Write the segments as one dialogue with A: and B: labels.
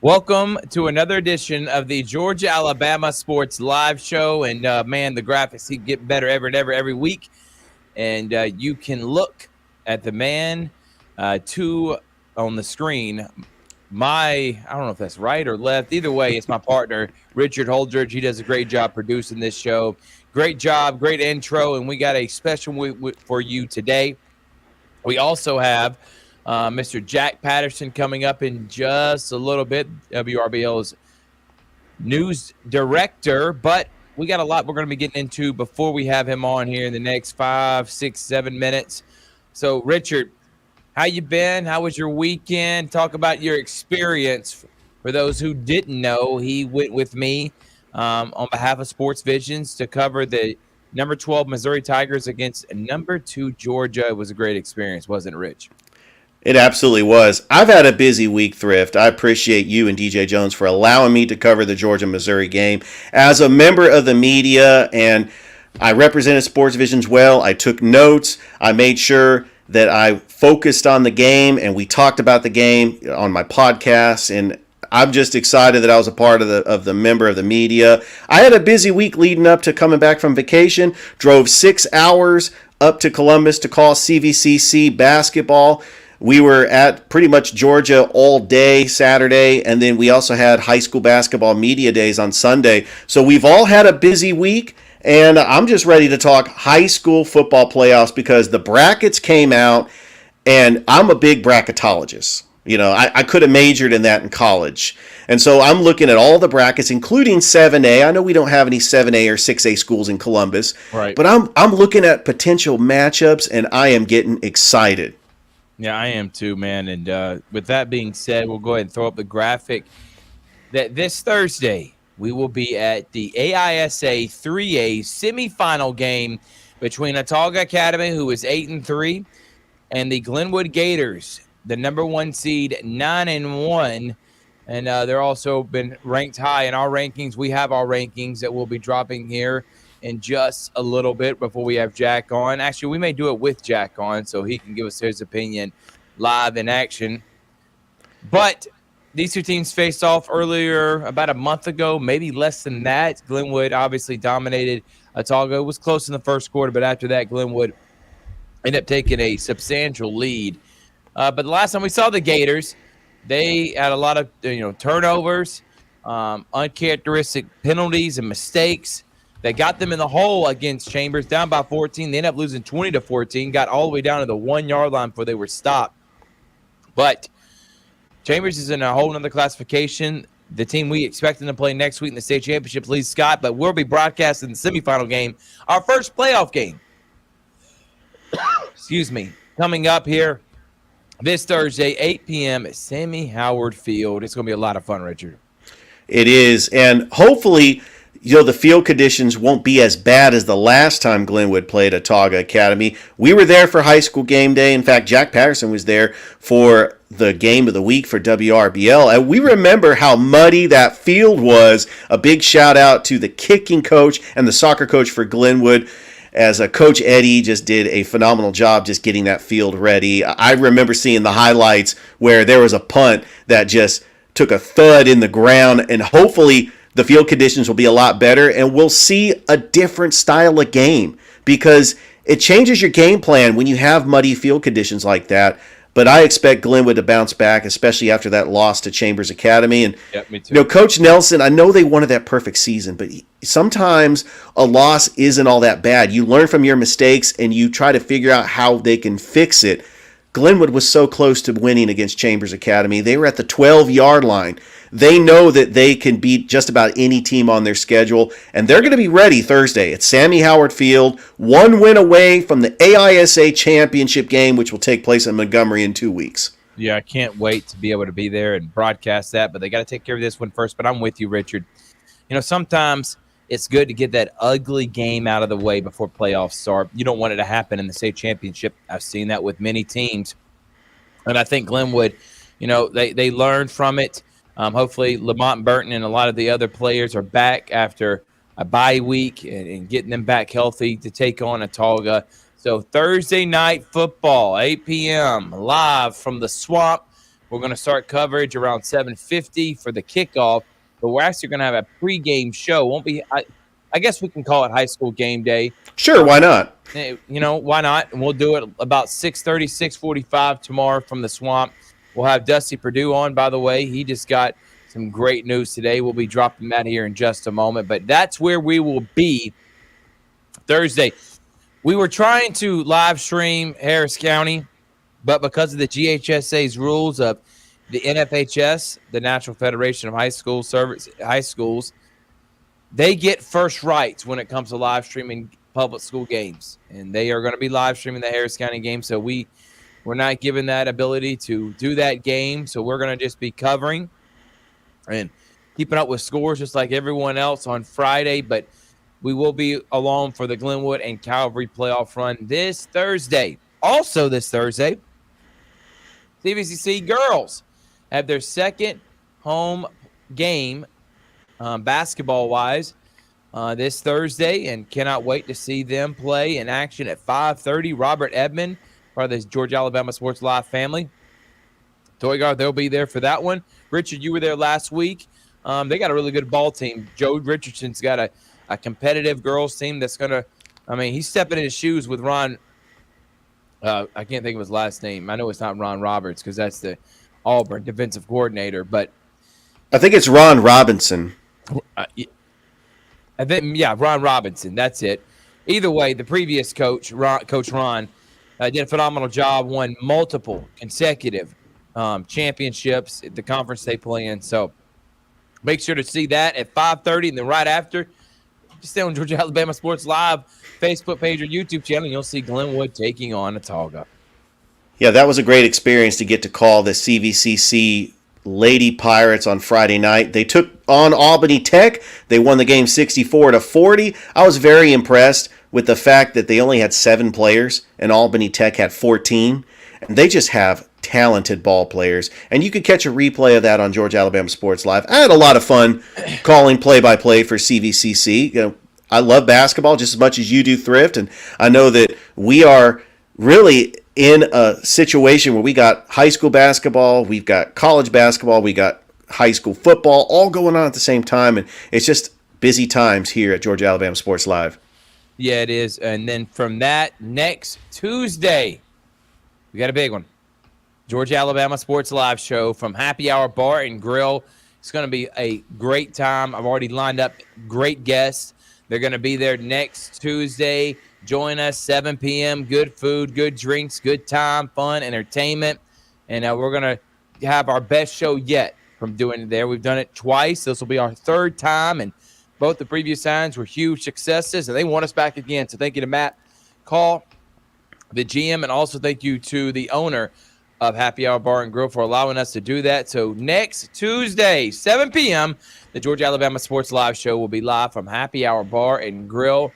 A: Welcome to another edition of the Georgia-Alabama Sports Live Show. And, man, the graphics get better every week. And you can look at the man two on the screen. I don't know if that's right or left. Either way, it's my partner, Richard Holdridge. He does a great job producing this show. Great job, great intro. And we got a special for you today. We also have Mr. Jack Patterson coming up in just a little bit, WRBL's news director. But we got a lot we're going to be getting into before we have him on here in the next 5, 6, 7 minutes. So, Richard, how you been? How was your weekend? Talk about your experience. For those who didn't know, he went with me on behalf of Sports Visions to cover the number 12 Missouri Tigers against number 2 Georgia. It was a great experience, wasn't it, Rich?
B: It absolutely was. I've had a busy week, Thrift. I appreciate you and DJ Jones for allowing me to cover the Georgia-Missouri game. As a member of the media, and I represented Sports Visions well, I took notes. I made sure that I focused on the game, and we talked about the game on my podcast, and I'm just excited that I was a part of the member of the media. I had a busy week leading up to coming back from vacation. Drove 6 hours up to Columbus to call CVCC basketball. We were at pretty much Georgia all day Saturday, and then we also had high school basketball media days on Sunday. So we've all had a busy week, and I'm just ready to talk high school football playoffs because the brackets came out, and I'm a big bracketologist. You know, I could have majored in that in college. And so I'm looking at all the brackets, including 7A. I know we don't have any 7A or 6A schools in Columbus,
A: right?
B: But I'm looking at potential matchups, and I am getting excited.
A: Yeah, I am too, man. And with that being said, we'll go ahead and throw up the graphic that this Thursday we will be at the AISA 3A semifinal game between Autauga Academy, who is 8-3, and the Glenwood Gators, the number 1 seed, 9-1. And they're also been ranked high in our rankings. We have our rankings that we'll be dropping here in just a little bit before we have Jack on. Actually, we may do it with Jack on so he can give us his opinion live in action. But these two teams faced off earlier about a month ago, maybe less than that. Glenwood obviously dominated Autauga. It was close in the first quarter, but after that, Glenwood ended up taking a substantial lead. But the last time we saw the Gators, they had a lot of turnovers, uncharacteristic penalties and mistakes. They got them in the hole against Chambers, down by 14. They ended up losing 20-14, got all the way down to the 1-yard line before they were stopped. But Chambers is in a whole other classification. The team we expect them to play next week in the state championship, Lee Scott, but we'll be broadcasting the semifinal game, our first playoff game. Excuse me. Coming up here this Thursday, 8 p.m. at Sammy Howard Field. It's going to be a lot of fun, Richard.
B: It is, and hopefully – the field conditions won't be as bad as the last time Glenwood played Autauga Academy. We were there for high school game day. In fact, Jack Patterson was there for the game of the week for WRBL. And we remember how muddy that field was. A big shout out to the kicking coach and the soccer coach for Glenwood, as Coach Eddie just did a phenomenal job just getting that field ready. I remember seeing the highlights where there was a punt that just took a thud in the ground, and hopefully the field conditions will be a lot better, and we'll see a different style of game because it changes your game plan when you have muddy field conditions like that. But I expect Glenwood to bounce back, especially after that loss to Chambers Academy. And
A: yep, me too.
B: Coach Nelson, I know they wanted that perfect season, but sometimes a loss isn't all that bad. You learn from your mistakes, and you try to figure out how they can fix it. Glenwood was so close to winning against Chambers Academy. They were at the 12-yard line. They know that they can beat just about any team on their schedule, and they're going to be ready Thursday at Sammy Howard Field, 1 win away from the AISA championship game, which will take place in Montgomery in 2 weeks.
A: Yeah, I can't wait to be able to be there and broadcast that, but they got to take care of this one first. But I'm with you, Richard. Sometimes it's good to get that ugly game out of the way before playoffs start. You don't want it to happen in the state championship. I've seen that with many teams, and I think Glenwood, they learned from it. Hopefully Lamont Burton and a lot of the other players are back after a bye week and getting them back healthy to take on Autauga. So Thursday night football, 8 p.m., live from the Swamp We're going to start coverage around 7:50 for the kickoff, but we're actually going to have a pregame show. Won't be, I guess we can call it high school game day.
B: Sure, why not?
A: Why not? And we'll do it about 6:30, 6:45 tomorrow from the Swamp. We'll have Dusty Perdue on, by the way. He just got some great news today. We'll be dropping that here in just a moment, but that's where we will be Thursday. We were trying to live stream Harris County, but because of the GHSA's rules of the NFHS, the National Federation of High Schools, they get first rights when it comes to live streaming public school games, and they are going to be live streaming the Harris County game. So we're not given that ability to do that game. So we're going to just be covering and keeping up with scores just like everyone else on Friday. But we will be along for the Glenwood and Calvary playoff run this Thursday. Also this Thursday, CVCC girls have their second home game basketball-wise this Thursday, and cannot wait to see them play in action at 5:30. Robert Edmond, part of the Georgia Alabama Sports Live family. Toygar, they'll be there for that one. Richard, you were there last week. They got a really good ball team. Joe Richardson's got a competitive girls team that's going to – he's stepping in his shoes with Ron I can't think of his last name. I know it's not Ron Roberts because that's the Auburn defensive coordinator, but
B: I think it's Ron Robinson.
A: Ron Robinson. That's it. Either way, the previous coach, Coach Ron, did a phenomenal job, won multiple consecutive championships at the conference they play in. So make sure to see that at 5:30, and then right after, just stay on Georgia Alabama Sports Live Facebook page or YouTube channel, and you'll see Glenwood taking on Autauga.
B: Yeah, that was a great experience to get to call the CVCC Lady Pirates on Friday night. They took on Albany Tech. They won the game 64-40. I was very impressed with the fact that they only had 7 players and Albany Tech had 14. And they just have talented ball players. And you could catch a replay of that on Georgia Alabama Sports Live. I had a lot of fun calling play-by-play for CVCC. I love basketball just as much as you do, Thrift. And I know that we are really in a situation where we got high school basketball, we've got college basketball, we got high school football, all going on at the same time. And it's just busy times here at Georgia Alabama Sports Live.
A: Yeah, it is. And then from that, next Tuesday, we got a big one. Georgia Alabama Sports Live show from Happy Hour Bar and Grill. It's going to be a great time. I've already lined up great guests. They're going to be there next Tuesday. Join us, 7 p.m. Good food, good drinks, good time, fun, entertainment. And we're going to have our best show yet from doing it there. We've done it twice. This will be our third time. And both the previous times were huge successes. And they want us back again. So thank you to Matt Call, the GM, and also thank you to the owner of Happy Hour Bar and Grill for allowing us to do that. So next Tuesday, 7 p.m., the Georgia Alabama Sports Live show will be live from Happy Hour Bar and Grill.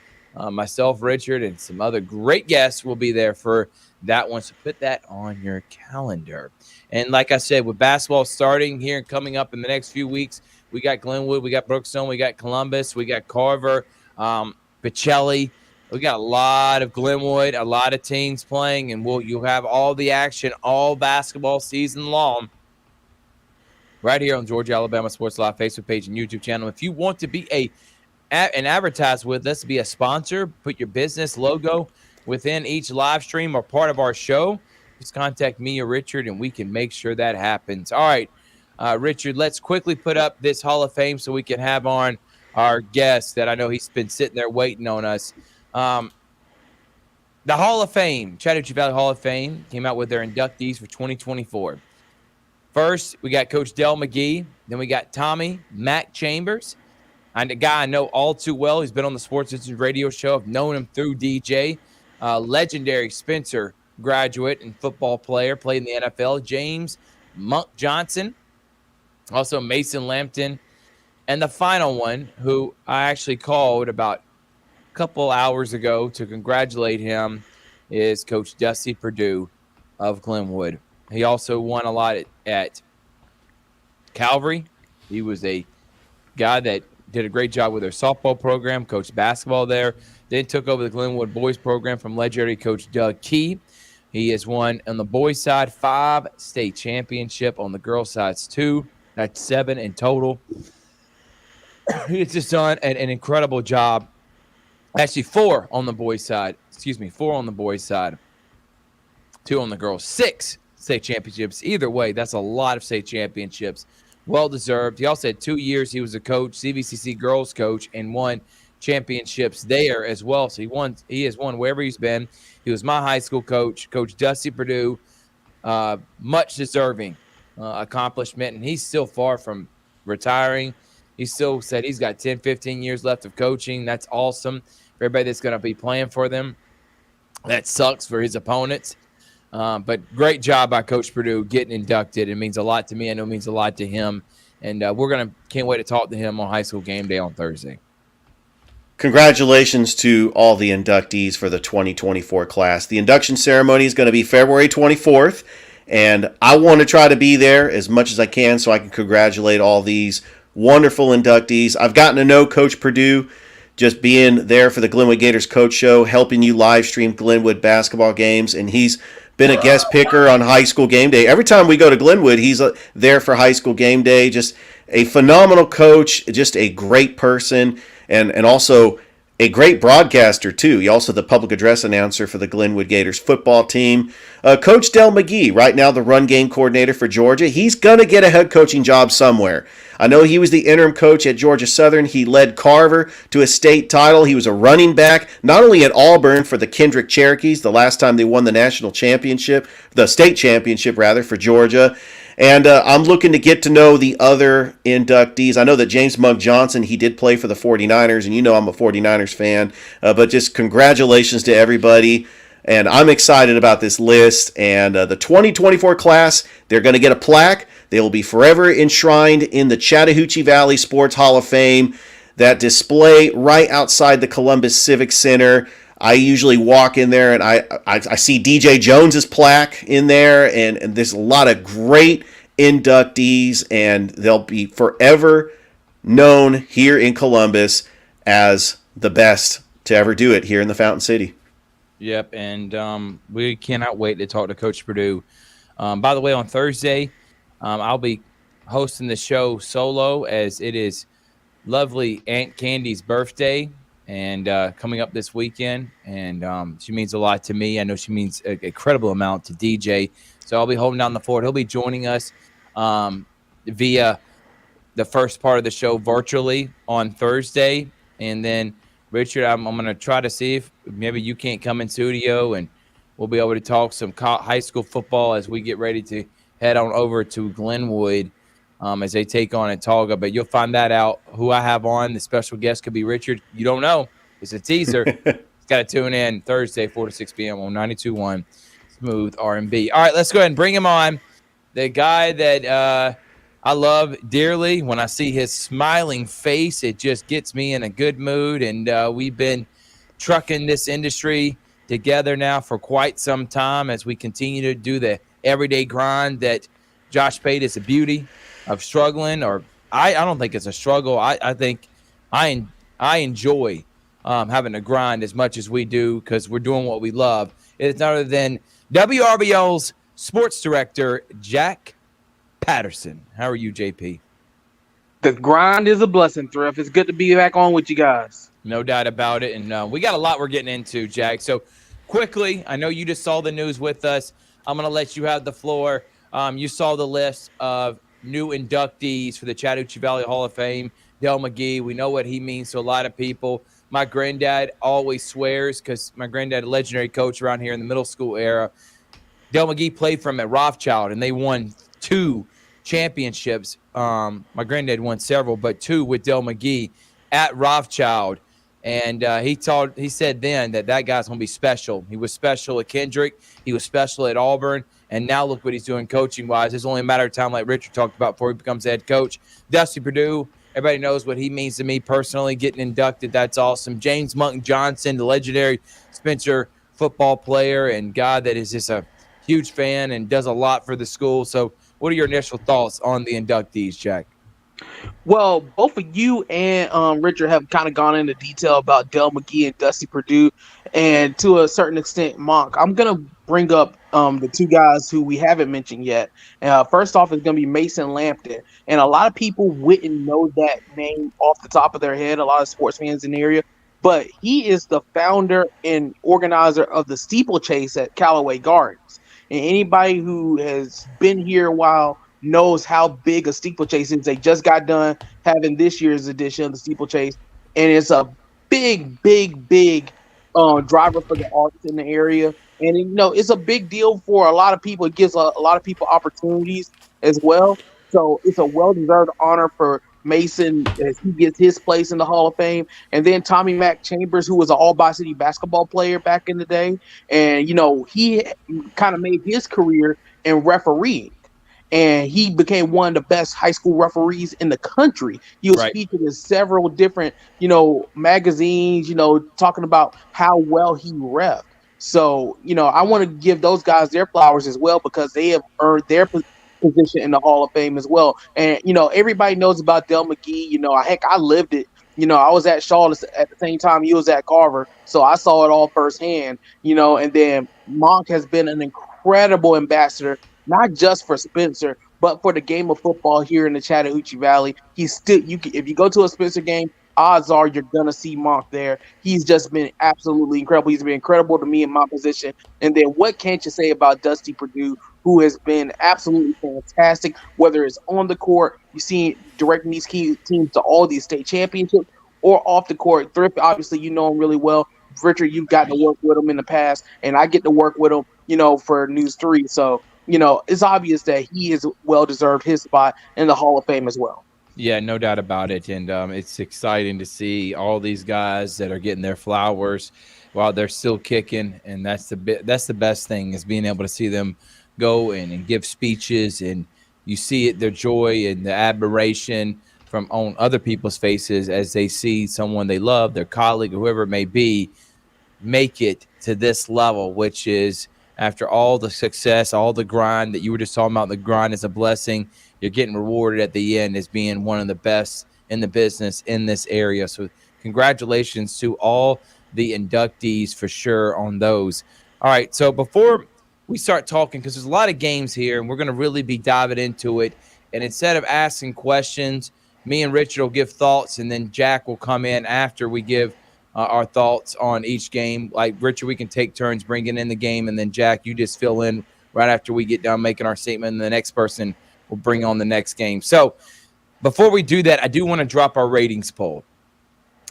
A: Myself, Richard, and some other great guests will be there for that one. So put that on your calendar. And like I said, with basketball starting here and coming up in the next few weeks, we got Glenwood, we got Brookstone, we got Columbus, we got Carver, Pacelli. We got a lot of Glenwood, a lot of teams playing, and you'll have all the action all basketball season long right here on Georgia Alabama Sports Live Facebook page and YouTube channel. If you want to be and advertise with us, be a sponsor, put your business logo within each live stream or part of our show, just contact me or Richard, and we can make sure that happens. All right, Richard, let's quickly put up this Hall of Fame so we can have on our guest that I know he's been sitting there waiting on us. The Hall of Fame, Chattahoochee Valley Hall of Fame, came out with their inductees for 2024. First, we got Coach Del McGee. Then we got Tommy Mac Chambers. And a guy I know all too well. He's been on the Sports Institute radio show. I've known him through DJ. Legendary Spencer graduate and football player, played in the NFL. James Monk Johnson. Also Mason Lampton. And the final one, who I actually called about a couple hours ago to congratulate him, is Coach Dusty Perdue of Glenwood. He also won a lot at Calvary. He was a guy that did a great job with their softball program, coached basketball there, then took over the Glenwood boys program from legendary coach Doug Key. He has won on the boys' side 5 state championship, on the girls' side 2. That's 7 in total. He's just done an incredible job. Actually, 4 on the boys' side. Excuse me, 4 on the boys' side, 2 on the girls. 6 state championships. Either way, that's a lot of state championships. Well deserved. He also had 2 years he was a coach, CVCC girls coach, and won championships there as well. So he has won wherever he's been. He was my high school coach, Coach Dusty Purdue. Much deserving accomplishment, and he's still far from retiring. He still said he's got 10, 15 years left of coaching. That's awesome for everybody that's going to be playing for them. That sucks for his opponents. But great job by Coach Purdue getting inducted. It means a lot to me. I know it means a lot to him. And can't wait to talk to him on high school game day on Thursday.
B: Congratulations to all the inductees for the 2024 class. The induction ceremony is going to be February 24th, and I want to try to be there as much as I can so I can congratulate all these wonderful inductees. I've gotten to know Coach Purdue just being there for the Glenwood Gators Coach Show, helping you live stream Glenwood basketball games, and he's been a guest picker on high school game day. Every time we go to Glenwood, he's there for high school game day. Just a phenomenal coach, just a great person, and also a great broadcaster, too. He's also the public address announcer for the Glenwood Gators football team. Coach Del McGee, right now the run game coordinator for Georgia. He's going to get a head coaching job somewhere. I know he was the interim coach at Georgia Southern. He led Carver to a state title. He was a running back, not only at Auburn for the Kendrick Cherokees, the last time they won the national championship, the state championship, rather, for Georgia. And I'm looking to get to know the other inductees. I know that James Monk Johnson, he did play for the 49ers, and you know I'm a 49ers fan. But just congratulations to everybody. And I'm excited about this list. And the 2024 class, they're going to get a plaque. They will be forever enshrined in the Chattahoochee Valley Sports Hall of Fame. That display right outside the Columbus Civic Center. I usually walk in there and I see DJ Jones's plaque in there, and there's a lot of great inductees, and they'll be forever known here in Columbus as the best to ever do it here in the Fountain City.
A: Yep, and we cannot wait to talk to Coach Purdue. By the way, on Thursday, I'll be hosting the show solo, as it is lovely Aunt Candy's birthday, and coming up this weekend, and she means a lot to me. I know she means an incredible amount to DJ, so I'll be holding down the fort. He'll be joining us via the first part of the show virtually on Thursday, and then Richard, I'm going to try to see if maybe you can't come in studio, and we'll be able to talk some high school football as we get ready to head on over to Glenwood as they take on Autauga. But you'll find that out. Who I have on, the special guest could be Richard. You don't know. It's a teaser. It's got to tune in Thursday, 4 to 6 p.m. on 92.1 Smooth R&B. All right, let's go ahead and bring him on. The guy that I love dearly. When I see his smiling face, it just gets me in a good mood. And we've been trucking this industry together now for quite some time as we continue to do the everyday grind that Josh paid is a beauty of struggling. Or I don't think it's a struggle. I think I enjoy having to grind as much as we do because we're doing what we love. It's none other than WRBL's sports director, Jack Patterson. How are you, JP?
C: The grind is a blessing, Thrift. It's good to be back on with you guys.
A: No doubt about it. And we got a lot we're getting into, Jack. So quickly, I know you just saw the news with us. I'm going to let you have the floor. You saw the list of new inductees for the Chattahoochee Valley Hall of Fame. Del McGee, we know what he means to a lot of people. My granddad always swears, because my granddad, a legendary coach around here in the middle school era. Del McGee played for him at Rothschild, and they won 2 championships. My granddad won several, but 2 with Del McGee at Rothschild. And he said then that guy's going to be special. He was special at Kendrick. He was special at Auburn. And now look what he's doing coaching-wise. It's only a matter of time, like Richard talked about, before he becomes head coach. Dusty Purdue, everybody knows what he means to me personally, getting inducted. That's awesome. James Monk Johnson, the legendary Spencer football player and guy that is just a huge fan and does a lot for the school. So what are your initial thoughts on the inductees, Jack?
C: Well, both of you and Richard have kind of gone into detail about Dell McGee and Dusty Purdue, and to a certain extent, Monk. I'm gonna bring up the two guys who we haven't mentioned yet. First off, is gonna be Mason Lampton, and a lot of people wouldn't know that name off the top of their head. A lot of sports fans in the area, but he is the founder and organizer of the steeplechase at Callaway Gardens. And anybody who has been here a while knows how big a steeplechase is. They just got done having this year's edition of the steeplechase, and it's a big driver for the arts in the area. And it's a big deal for a lot of people. It gives a lot of people opportunities as well. So it's a well-deserved honor for Mason as he gets his place in the Hall of Fame. And then Tommy Mack Chambers, who was an All City basketball player back in the day, and he kind of made his career in refereeing, and he became one of the best high school referees in the country. He was
A: Right.
C: featured in several different, magazines, talking about how well he refed. So, I want to give those guys their flowers as well because they have earned their position in the Hall of Fame as well. And, everybody knows about Del McGee. Heck, I lived it. I was at Charlotte at the same time he was at Carver, so I saw it all firsthand. And then Monk has been an incredible ambassador not just for Spencer, but for the game of football here in the Chattahoochee Valley. He's still if you go to a Spencer game, odds are you're gonna see Monk there. He's just been absolutely incredible. He's been incredible to me in my position. And then what can't you say about Dusty Purdue, who has been absolutely fantastic, whether it's on the court, you see directing these key teams to all these state championships, or off the court. Thrift, obviously, you know him really well. Richard, you've gotten to work with him in the past, and I get to work with him, for News 3. So it's obvious that he is well deserved his spot in the Hall of Fame as well.
A: Yeah, no doubt about it. And it's exciting to see all these guys that are getting their flowers while they're still kicking. And that's the best thing is being able to see them go and give speeches, and you see it, their joy and the admiration from on other people's faces as they see someone they love, their colleague or whoever it may be, make it to this level, which is after all the success, all the grind that you were just talking about. The grind is a blessing. You're getting rewarded at the end as being one of the best in the business in this area. So congratulations to all the inductees for sure on those. All right. So before we start talking, because there's a lot of games here and we're going to really be diving into it. And instead of asking questions, me and Richard will give thoughts, and then Jack will come in after we give our thoughts on each game. Like Richard, we can take turns bringing in the game, and then Jack, you just fill in right after we get done making our statement, and the next person will bring on the next game. So before we do that, I do want to drop our ratings poll,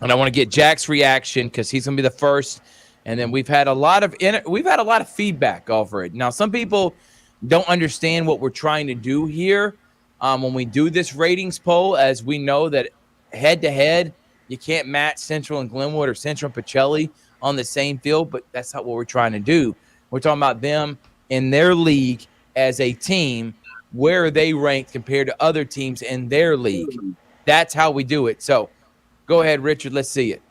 A: and I want to get Jack's reaction because he's going to be the first. And then we've had a lot of feedback over it. Now, some people don't understand what we're trying to do here when we do this ratings poll, as we know that head to head, you can't match Central and Glenwood or Central and Pacelli on the same field, but that's not what we're trying to do. We're talking about them in their league as a team, where they rank compared to other teams in their league. That's how we do it. So go ahead, Richard. Let's see it.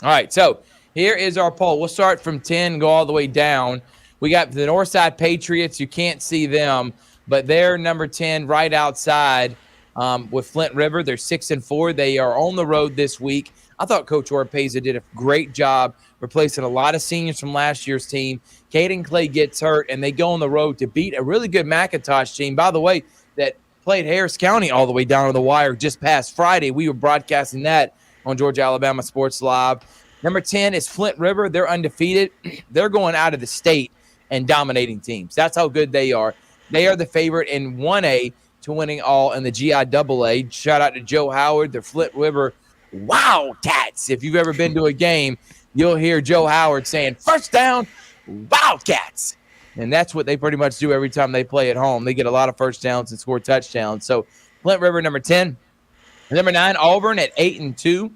A: All right. So here is our poll. We'll start from 10 and go all the way down. We got the Northside Patriots. You can't see them, but they're number 10 right outside with Flint River. They're 6-4. They are on the road this week. I thought Coach Orpeza did a great job replacing a lot of seniors from last year's team. Caden Clay gets hurt, and they go on the road to beat a really good McIntosh team, by the way, that played Harris County all the way down to the wire just past Friday. We were broadcasting that on Georgia Alabama Sports Live. Number 10 is Flint River. They're undefeated. They're going out of the state and dominating teams. That's how good they are. They are the favorite in 1A to winning all in the GIAA. Shout out to Joe Howard, the Flint River Wildcats. If you've ever been to a game, you'll hear Joe Howard saying, "First down, Wildcats." And that's what they pretty much do every time they play at home. They get a lot of first downs and score touchdowns. So Flint River, number 10. Number 9, Auburn at 8-2.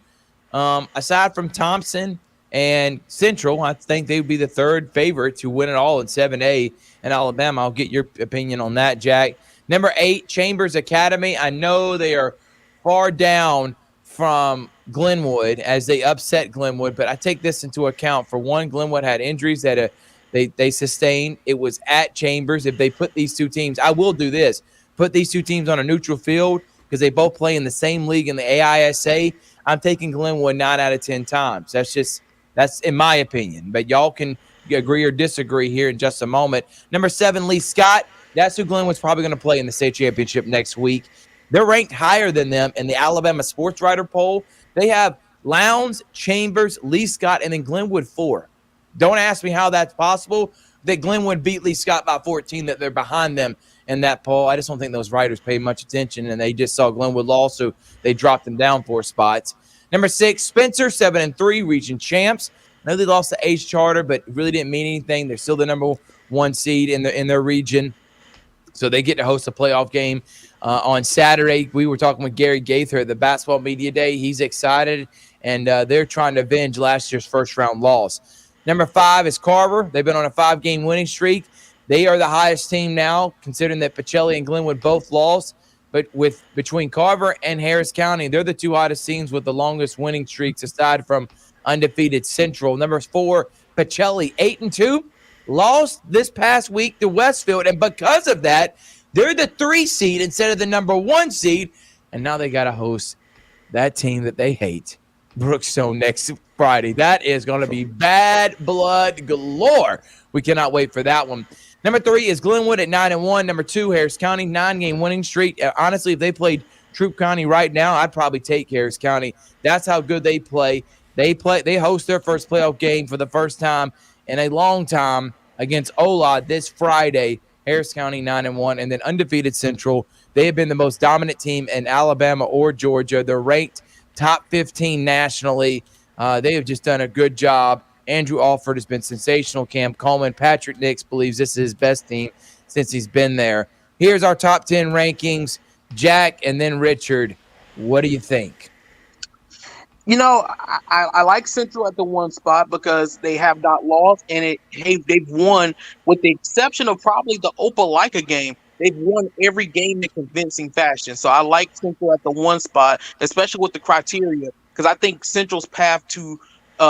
A: Aside from Thompson and Central, I think they would be the third favorite to win it all in 7A in Alabama. I'll get your opinion on that, Jack. Number 8, Chambers Academy. I know they are far down from Glenwood as they upset Glenwood, but I take this into account. For one, Glenwood had injuries that they sustained. It was at Chambers. If they put these two teams, I will do this, put these two teams on a neutral field, because they both play in the same league in the AISA. I'm taking Glenwood 9 out of 10 times. That's in my opinion, but y'all can agree or disagree here in just a moment. Number 7, Lee Scott. That's who Glenwood's probably going to play in the state championship next week. They're ranked higher than them in the Alabama Sports Writer poll. They have Lowndes, Chambers, Lee Scott, and then Glenwood 4. Don't ask me how that's possible. That Glenwood beat Lee Scott by 14, that they're behind them in that poll. I just don't think those writers paid much attention, and they just saw Glenwood lost, so they dropped them down 4 spots. Number 6, Spencer, 7-3, region champs. I know they lost the Ace Charter, but it really didn't mean anything. They're still the number 1 seed in their region. So they get to host a playoff game on Saturday. We were talking with Gary Gaither at the Basketball Media Day. He's excited, and they're trying to avenge last year's first-round loss. Number 5 is Carver. They've been on a 5-game winning streak. They are the highest team now, considering that Pacelli and Glenwood both lost. But between Carver and Harris County, they're the 2 hottest teams with the longest winning streaks, aside from undefeated Central. Number 4, Pacelli, 8-2. Lost this past week to Westfield, and because of that, they're the 3 seed instead of the number 1 seed, and now they got to host that team that they hate, Brookstone, next Friday. That is going to be bad blood galore. We cannot wait for that one. Number 3 is Glenwood at 9-1. Number 2, Harris County, 9-game winning streak. Honestly, if they played Troup County right now, I'd probably take Harris County. That's how good they play. They host their first playoff game for the first time in a long time against Ola this Friday. Harris County 9-1, and then undefeated Central. They have been the most dominant team in Alabama or Georgia. They're ranked top 15 nationally. They have just done a good job. Andrew Alford has been sensational. Cam Coleman, Patrick Nix believes this is his best team since he's been there. Here's our top 10 rankings. Jack and then Richard, what do you think?
C: You know, I like Central at the 1 spot because they have not lost, and they've won, with the exception of probably the Opelika game. They've won every game in convincing fashion. So I like Central at the 1 spot, especially with the criteria, because I think Central's path to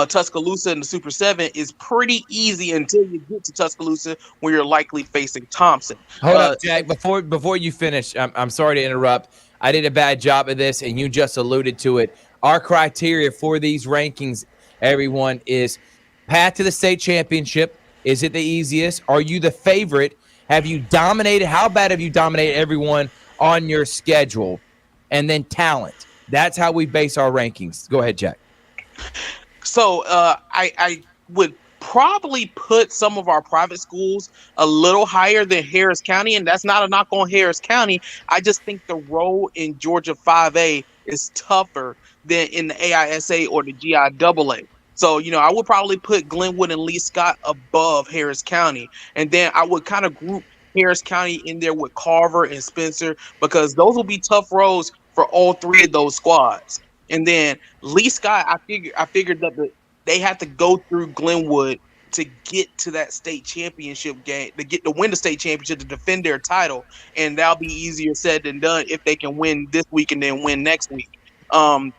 C: Tuscaloosa in the Super 7 is pretty easy until you get to Tuscaloosa, where you're likely facing Thompson.
A: Hold up, Jack. Before you finish, I'm sorry to interrupt. I did a bad job of this, and you just alluded to it. Our criteria for these rankings, everyone, is path to the state championship. Is it the easiest? Are you the favorite? Have you dominated? How bad have you dominated everyone on your schedule? And then talent. That's how we base our rankings. Go ahead, Jack.
C: So I would probably put some of our private schools a little higher than Harris County, and that's not a knock on Harris County. I just think the road in Georgia 5A is tougher than in the AISA or the GIAA. So, I would probably put Glenwood and Lee Scott above Harris County, and then I would kind of group Harris County in there with Carver and Spencer, because those will be tough roads for all 3 of those squads. And then Lee Scott, I figured that they had to go through Glenwood to get to that state championship game, to win the state championship, to defend their title, and that'll be easier said than done if they can win this week and then win next week.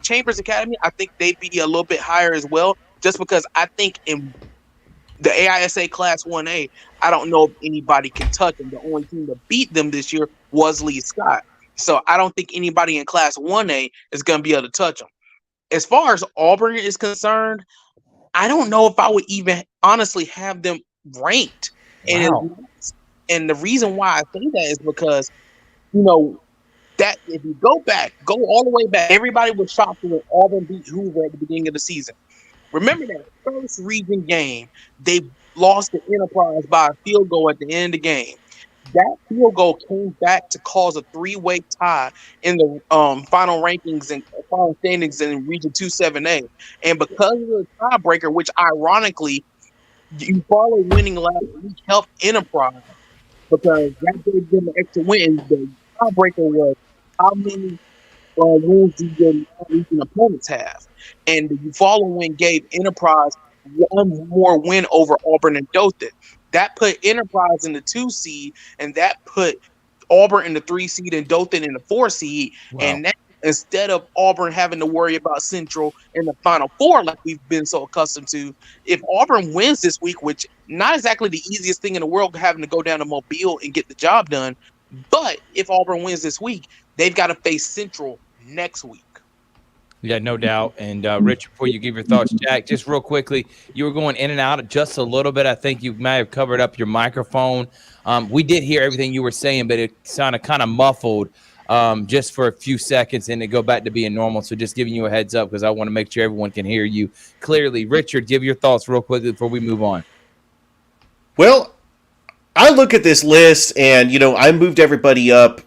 C: Chambers Academy, I think they'd be a little bit higher as well, just because I think in the AISA Class 1A, I don't know if anybody can touch them. The only team that beat them this year was Lee Scott. So I don't think anybody in Class 1A is going to be able to touch them. As far as Auburn is concerned, I don't know if I would even honestly have them ranked.
A: Wow.
C: And the reason why I say that is because, that if you go all the way back, everybody was shocked when Auburn beat Hoover at the beginning of the season. Remember that first region game, they lost to Enterprise by a field goal at the end of the game. That field goal came back to cause a 3-way tie in the final rankings and final standings in Region 2-7A. And because of the tiebreaker, which ironically, you follow winning last week helped Enterprise, because that gave them an extra win. The tiebreaker was how many wins do your region opponents have? And the following win gave Enterprise one more win over Auburn and Dothan. That put Enterprise in the 2 seed, and that put Auburn in the 3 seed and Dothan in the 4 seed. Wow. And that, instead of Auburn having to worry about Central in the Final Four like we've been so accustomed to, if Auburn wins this week, which not exactly the easiest thing in the world, having to go down to Mobile and get the job done, but if Auburn wins this week, They've got to face Central next week.
A: Yeah, no doubt. And Rich, before you give your thoughts, Jack, just real quickly, you were going in and out just a little bit. I think you may have covered up your microphone. We did hear everything you were saying, but it sounded kind of muffled just for a few seconds, and it go back to being normal. So just giving you a heads up because I want to make sure everyone can hear you clearly. Richard, give your thoughts real quickly before we move on.
B: Well, I look at this list and, I moved everybody up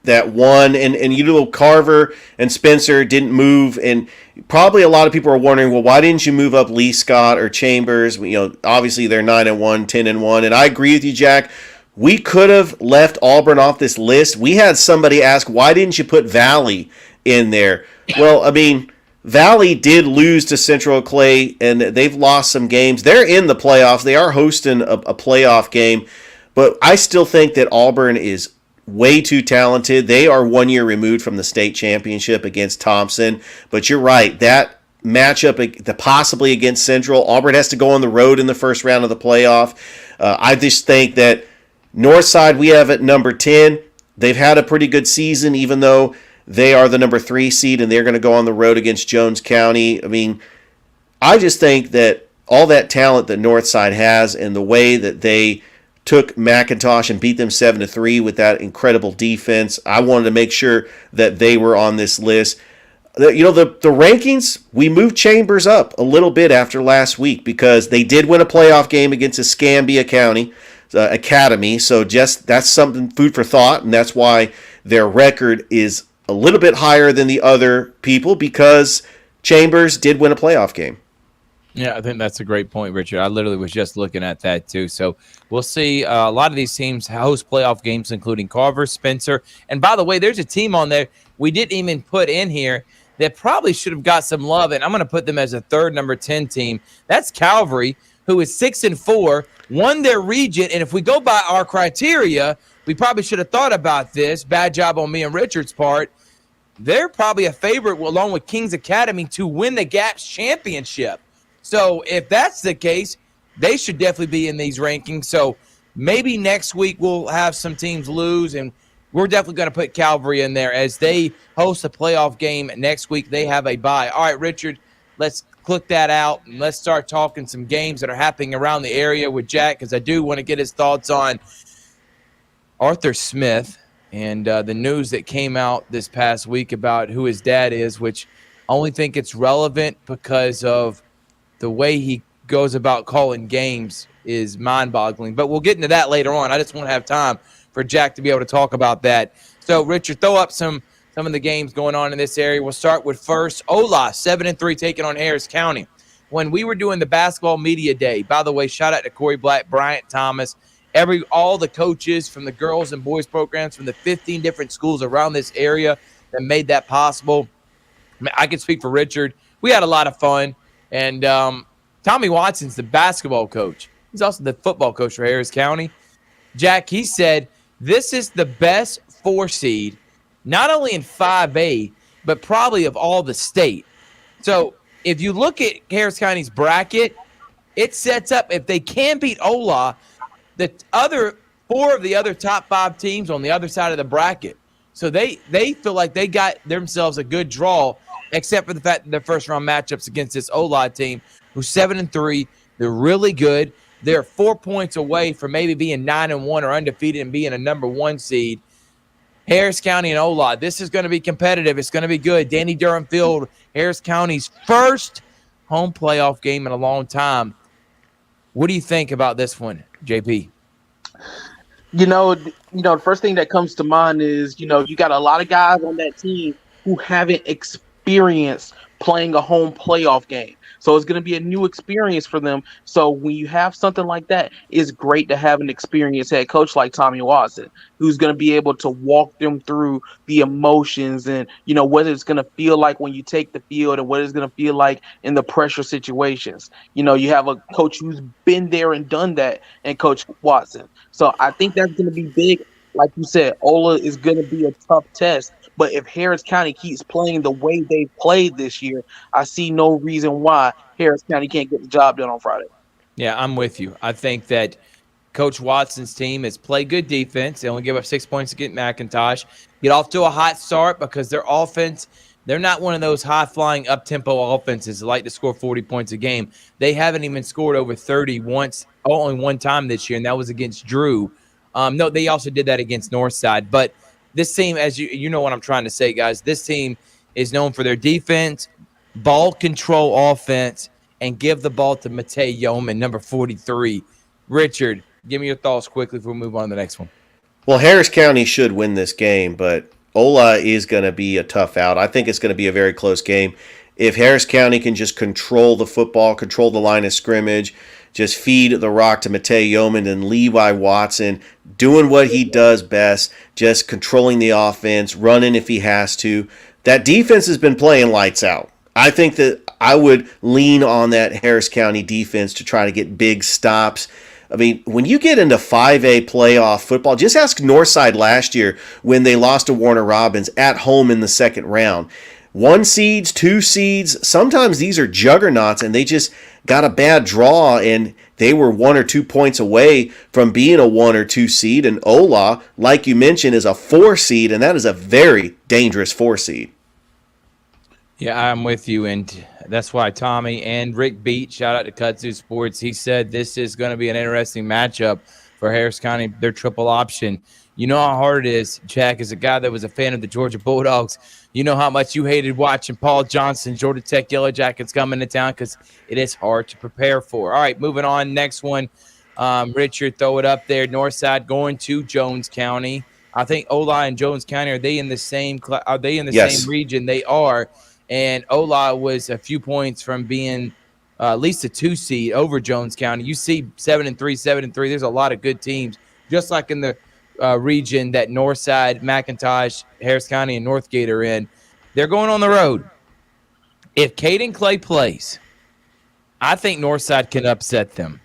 B: that won, and Carver and Spencer didn't move, and probably a lot of people are wondering, well, why didn't you move up Lee Scott or Chambers? Obviously they're 9-1, 10-1, and I agree with you, Jack. We could have left Auburn off this list. We had somebody ask, why didn't you put Valley in there? Well, I mean, Valley did lose to Central Clay, and they've lost some games. They're in the playoffs. They are hosting a playoff game, but I still think that Auburn is way too talented. They are 1 year removed from the state championship against Thompson. But you're right, that matchup possibly against Central, Auburn has to go on the road in the first round of the playoff. I just think that Northside we have at number 10. They've had a pretty good season, even though they are the number 3 seed and they're going to go on the road against Jones County. I mean, I just think that all that talent that Northside has and the way that they took McIntosh and beat them 7-3 with that incredible defense, I wanted to make sure that they were on this list. The rankings, we moved Chambers up a little bit after last week because they did win a playoff game against Escambia County Academy. So just that's something, food for thought, and that's why their record is a little bit higher than the other people because Chambers did win a playoff game.
A: Yeah, I think that's a great point, Richard. I literally was just looking at that too. So we'll see. A lot of these teams host playoff games, including Carver, Spencer. And by the way, there's a team on there we didn't even put in here that probably should have got some love, and I'm going to put them as a third number 10 team. That's Calvary, who is 6-4, won their region. And if we go by our criteria, we probably should have thought about this. Bad job on me and Richard's part. They're probably a favorite, along with Kings Academy, to win the GAPS championship. So if that's the case, they should definitely be in these rankings. So maybe next week we'll have some teams lose, and we're definitely going to put Calvary in there as they host a playoff game next week. They have a bye. All right, Richard, let's click that out, and let's start talking some games that are happening around the area with Jack, because I do want to get his thoughts on Arthur Smith and the news that came out this past week about who his dad is, which I only think it's relevant because of the way he goes about calling games is mind-boggling. But we'll get into that later on. I just want to have time for Jack to be able to talk about that. So, Richard, throw up some of the games going on in this area. We'll start with first, Ola, 7-3, taking on Harris County. When we were doing the basketball media day, by the way, shout out to Corey Black, Bryant Thomas, all the coaches from the girls and boys programs from the 15 different schools around this area that made that possible. I can speak for Richard. We had a lot of fun. And Tommy Watson's the basketball coach. He's also the football coach for Harris County. Jack, he said, this is the best 4 seed, not only in 5A, but probably of all the state. So if you look at Harris County's bracket, it sets up, if they can beat Ola, the other 4 of the other top 5 teams on the other side of the bracket. So they feel like they got themselves a good draw, except for the fact that their first-round matchups against this Ola team, who's 7-3. They're really good. They're 4 points away from maybe being 9-1 or undefeated and being a number 1 seed. Harris County and Ola, this is going to be competitive. It's going to be good. Danny Durham Field, Harris County's first home playoff game in a long time. What do you think about this one, JP?
C: The first thing that comes to mind is, you got a lot of guys on that team who haven't experienced playing a home playoff game. So it's going to be a new experience for them. So when you have something like that, it's great to have an experienced head coach like Tommy Watson, who's going to be able to walk them through the emotions and, what it's going to feel like when you take the field and what it's going to feel like in the pressure situations. You have a coach who's been there and done that, and Coach Watson. So I think that's going to be big. Like you said, Ola is going to be a tough test. But if Harris County keeps playing the way they've played this year, I see no reason why Harris County can't get the job done on Friday.
A: Yeah, I'm with you. I think that Coach Watson's team has played good defense. They only give up 6 points to get McIntosh. Get off to a hot start because their offense, they're not one of those high-flying, up-tempo offenses that like to score 40 points a game. They haven't even scored over 30 once, only one time this year, and that was against Drew. No, they also did that against Northside. But this team, as you know what I'm trying to say, guys, this team is known for their defense, ball control offense, and give the ball to Matei Yeoman, number 43. Richard, give me your thoughts quickly before we move on to the next one.
B: Well, Harris County should win this game, but Ola is going to be a tough out. I think it's going to be a very close game. If Harris County can just control the football, control the line of scrimmage, just feed the rock to Matei Yeoman and Levi Watson, doing what he does best, just controlling the offense, running if he has to. That defense has been playing lights out. I think that I would lean on that Harris County defense to try to get big stops. I mean, when you get into 5A playoff football, just ask Northside last year when they lost to Warner Robins at home in the second round. 1 seeds, 2 seeds, sometimes these are juggernauts and they just got a bad draw and they were 1 or 2 points away from being a 1 or 2 seed. And Ola, like you mentioned, is a 4 seed, and that is a very dangerous 4 seed.
A: Yeah, I'm with you, and that's why Tommy and Rick Beat, shout out to Kudzu Sports, he said this is going to be an interesting matchup for Harris County, their triple option. You know how hard it is, Jack, as a guy that was a fan of the Georgia Bulldogs. You know how much you hated watching Paul Johnson, Georgia Tech Yellow Jackets coming to town because it is hard to prepare for. All right, moving on. Next one, Richard, throw it up there. Northside going to Jones County. I think Ola and Jones County, are they in the same
B: Yes.
A: same region? They are. And Ola was a few points from being at least a 2 seed over Jones County. You see 7-3, 7-3. There's a lot of good teams, just like in the region that Northside, McIntosh, Harris County, and Northgate are in. They're going on the road. If Caden Clay plays, I think Northside can upset them.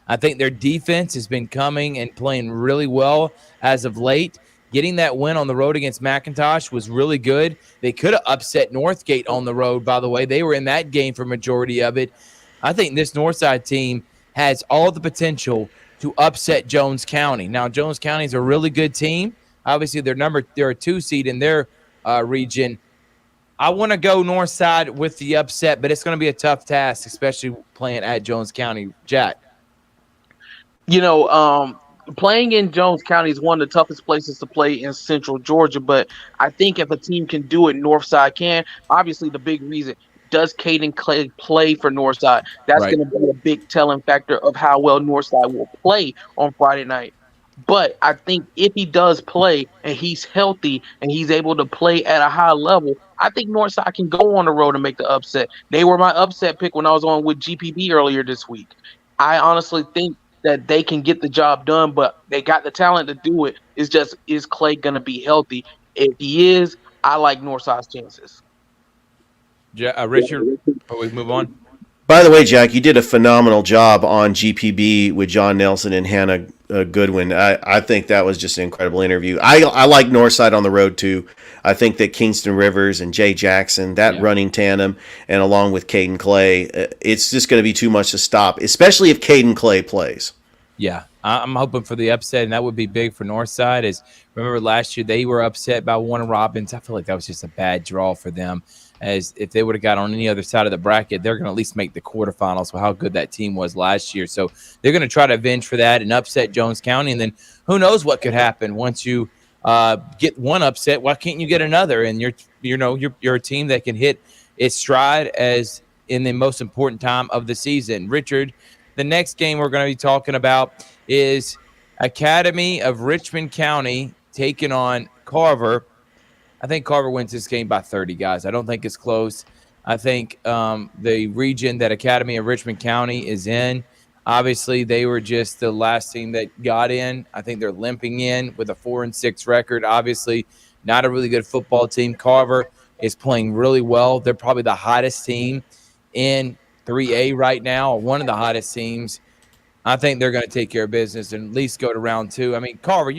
A: I think their defense has been coming and playing really well as of late. Getting that win on the road against McIntosh was really good. They could have upset Northgate on the road, by the way. They were in that game for majority of it. I think this Northside team has all the potential to upset Jones County. Now, Jones County is a really good team. Obviously, they're a 2 seed in their region. I want to go Northside with the upset, but it's going to be a tough task, especially playing at Jones County. Jack.
C: You know, playing in Jones County is one of the toughest places to play in Central Georgia. But I think if a team can do it, Northside can. Obviously, the big reason, does Caden Clay play for Northside? That's
A: Right.
C: going to be a big telling factor of how well Northside will play on Friday night. But I think if he does play and he's healthy and he's able to play at a high level, I think Northside can go on the road and make the upset. They were my upset pick when I was on with GPB earlier this week. I honestly think that they can get the job done, but they got the talent to do it. It's just, is Clay going to be healthy? If he is, I like Northside's chances.
A: Richard, before we move on.
B: By the way, Jack, you did a phenomenal job on GPB with John Nelson and Hannah Goodwin. I think that was just an incredible interview. I like Northside on the road, too. I think that Kingston Rivers and Jay Jackson, that running tandem, and along with Caden Clay, it's just going to be too much to stop, especially if Caden Clay plays.
A: Yeah, I'm hoping for the upset, and that would be big for Northside. As remember last year, they were upset by Warner Robins. I feel like that was just a bad draw for them. As if they would have got on any other side of the bracket, they're going to at least make the quarterfinals with how good that team was last year. So they're going to try to avenge for that and upset Jones County. And then who knows what could happen once you get one upset? Why can't you get another? And you're a team that can hit its stride as in the most important time of the season. Richard, the next game we're going to be talking about is Academy of Richmond County taking on Carver. I think Carver wins this game by 30, guys. I don't think it's close. I think the region that Academy of Richmond County is in, obviously they were just the last team that got in. I think they're limping in with a 4-6 record. Obviously, not a really good football team. Carver is playing really well. They're probably the hottest team in 3A right now, or one of the hottest teams. I think they're going to take care of business and at least go to round 2. I mean, Carver,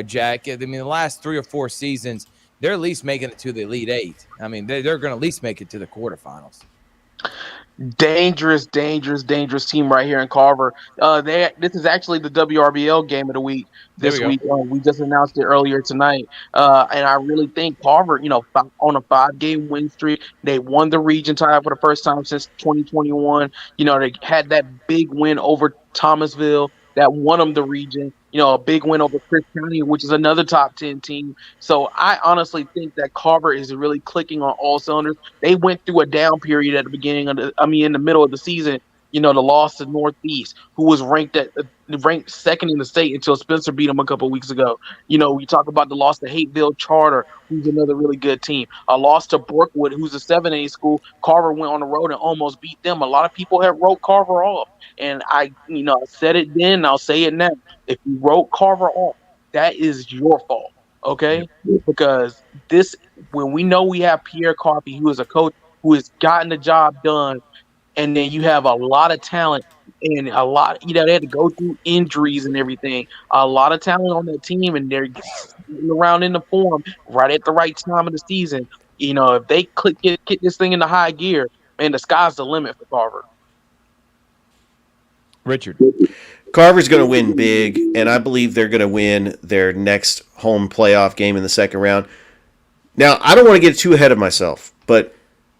A: Jack, I mean, the last 3 or 4 seasons, they're at least making it to the Elite 8. I mean, they're going to at least make it to the quarterfinals.
C: Dangerous, dangerous, dangerous team right here in Carver. This is actually the WRBL game of the week
A: There we
C: this
A: go.
C: week. We just announced it earlier tonight, and I really think Carver, on a 5 game win streak, they won the region title for the first time since 2021. They had that big win over Thomasville that won them the region. A big win over Chris County, which is another top 10 team. So I honestly think that Carver is really clicking on all cylinders. They went through a down period at the beginning of in the middle of the season. The loss to Northeast, who was ranked second in the state until Spencer beat them a couple weeks ago. We talk about the loss to Hateville Charter, who's another really good team. A loss to Brookwood, who's a 7A school. Carver went on the road and almost beat them. A lot of people have wrote Carver off, and I said it then, and I'll say it now. If you wrote Carver off, that is your fault. Okay, because this when we know we have Pierre Carpy, who is a coach who has gotten the job done, and then you have a lot of talent and a lot, they had to go through injuries and everything. A lot of talent on that team, and they're sitting around in the form right at the right time of the season. If they get this thing into high gear, man, the sky's the limit for Carver.
A: Richard.
B: Carver's going to win big, and I believe they're going to win their next home playoff game in the second round. Now, I don't want to get too ahead of myself, but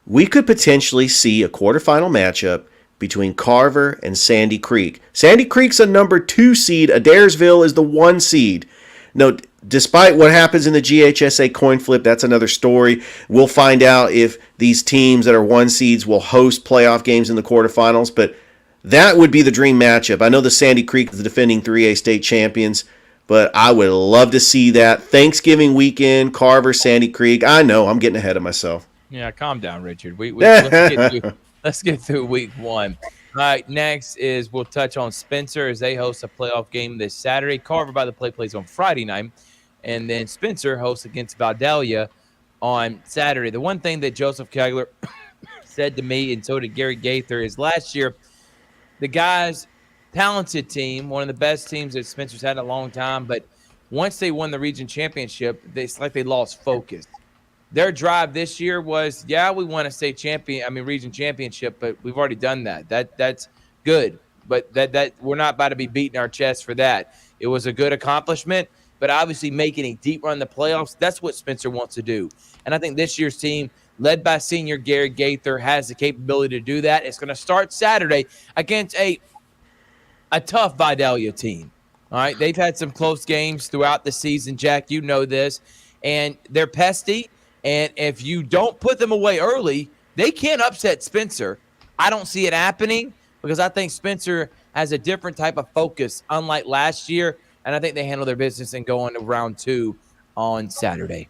B: we could potentially see a quarterfinal matchup between Carver and Sandy Creek. Sandy Creek's a number 2 seed. Adairsville is the 1 seed. Now, despite what happens in the GHSA coin flip, that's another story. We'll find out if these teams that are 1 seeds will host playoff games in the quarterfinals, but that would be the dream matchup. I know the Sandy Creek is the defending 3A state champions, but I would love to see that. Thanksgiving weekend, Carver, Sandy Creek. I know, I'm getting ahead of myself.
A: Yeah, calm down, Richard. Let's get through week 1. All right, next is we'll touch on Spencer as they host a playoff game this Saturday. Carver by the Play plays on Friday night, and then Spencer hosts against Vidalia on Saturday. The one thing that Joseph Kegler said to me, and so did Gary Gaither, is last year the guys, talented team, one of the best teams that Spencer's had in a long time, but once they won the region championship, it's like they lost focus. Their drive this year was, we want to state region championship, but we've already done that. That's good, but that we're not about to be beating our chest for that. It was a good accomplishment, but obviously making a deep run in the playoffs, that's what Spencer wants to do. And I think this year's team, led by senior Gary Gaither, has the capability to do that. It's going to start Saturday against a tough Vidalia team. All right, they've had some close games throughout the season, Jack. You know this, and they're pesty. And if you don't put them away early, they can upset Spencer. I don't see it happening because I think Spencer has a different type of focus, unlike last year. And I think they handle their business and go on to round 2 on Saturday.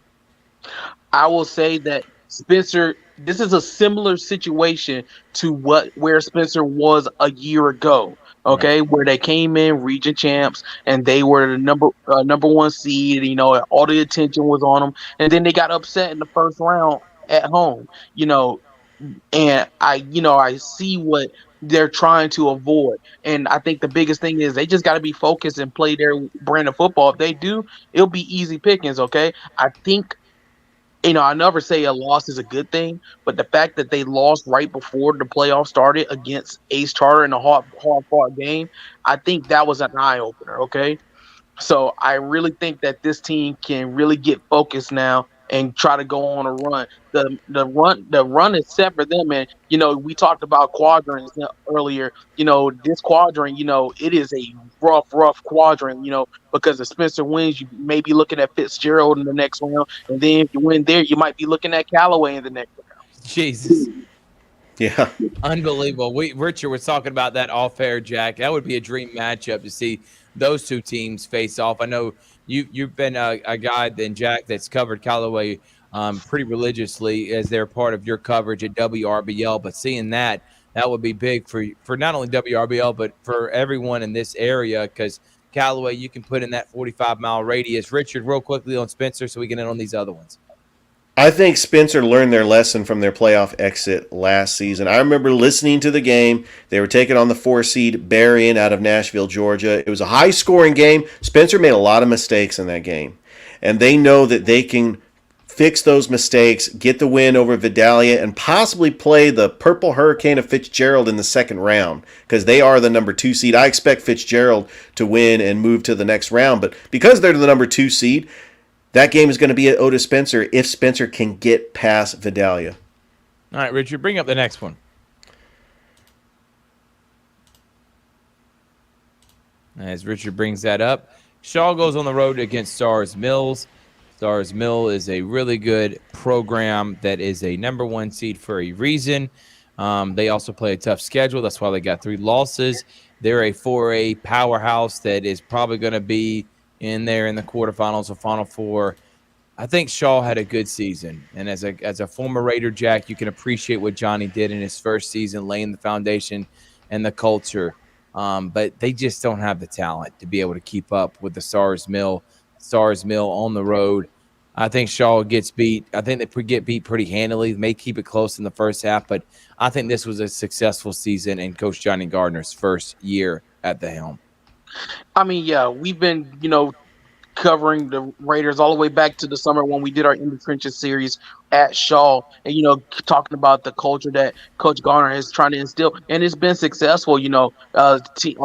C: I will say that Spencer, this is a similar situation to where Spencer was a year ago. Okay, right. Where they came in region champs and they were the number 1 seed. All the attention was on them, and then they got upset in the first round at home. And I see what they're trying to avoid, and I think the biggest thing is they just got to be focused and play their brand of football. If they do, it'll be easy pickings. Okay, I think. I never say a loss is a good thing, but the fact that they lost right before the playoffs started against Ace Charter in a hard-fought game, I think that was an eye-opener, okay? So I really think that this team can really get focused now and try to go on a run. The run is set for them, and we talked about quadrants earlier. This quadrant, it is a rough quadrant. Because if Spencer wins, you may be looking at Fitzgerald in the next round, and then if you win there, you might be looking at Callaway in the next round.
A: Jesus.
B: Yeah.
A: Unbelievable. Richard was talking about that off air, Jack. That would be a dream matchup to see those two teams face off. I know you've been a guy, then Jack, that's covered Callaway pretty religiously as they're part of your coverage at WRBL. But seeing that would be big for not only WRBL, but for everyone in this area, because Callaway, you can put in that 45-mile radius. Richard, real quickly on Spencer so we can end on these other ones.
B: I think Spencer learned their lesson from their playoff exit last season. I remember listening to the game. They were taking on the 4-seed Barringer out of Nashville, Georgia. It was a high-scoring game. Spencer made a lot of mistakes in that game. And they know that they can fix those mistakes, get the win over Vidalia, and possibly play the Purple Hurricane of Fitzgerald in the second round because they are the number 2 seed. I expect Fitzgerald to win and move to the next round, but because they're the number 2 seed, that game is going to be at Otis Spencer if Spencer can get past Vidalia.
A: All right, Richard, bring up the next one. As Richard brings that up, Shaw goes on the road against Stars Mills. Stars Mill is a really good program that is a number 1 seed for a reason. They also play a tough schedule. That's why they got 3 losses. They're a 4A powerhouse that is probably going to be in there in the quarterfinals or Final Four. I think Shaw had a good season. And as a former Raider, Jack, you can appreciate what Johnny did in his first season, laying the foundation and the culture. But they just don't have the talent to be able to keep up with the Stars Mill on the road. I think Shaw gets beat. I think they get beat pretty handily. They may keep it close in the first half, but I think this was a successful season in Coach Johnny Gardner's first year at the helm.
C: I mean, yeah, we've been, covering the Raiders all the way back to the summer when we did our In the Trenches series at Shaw, and talking about the culture that Coach Garner is trying to instill, and it's been successful. A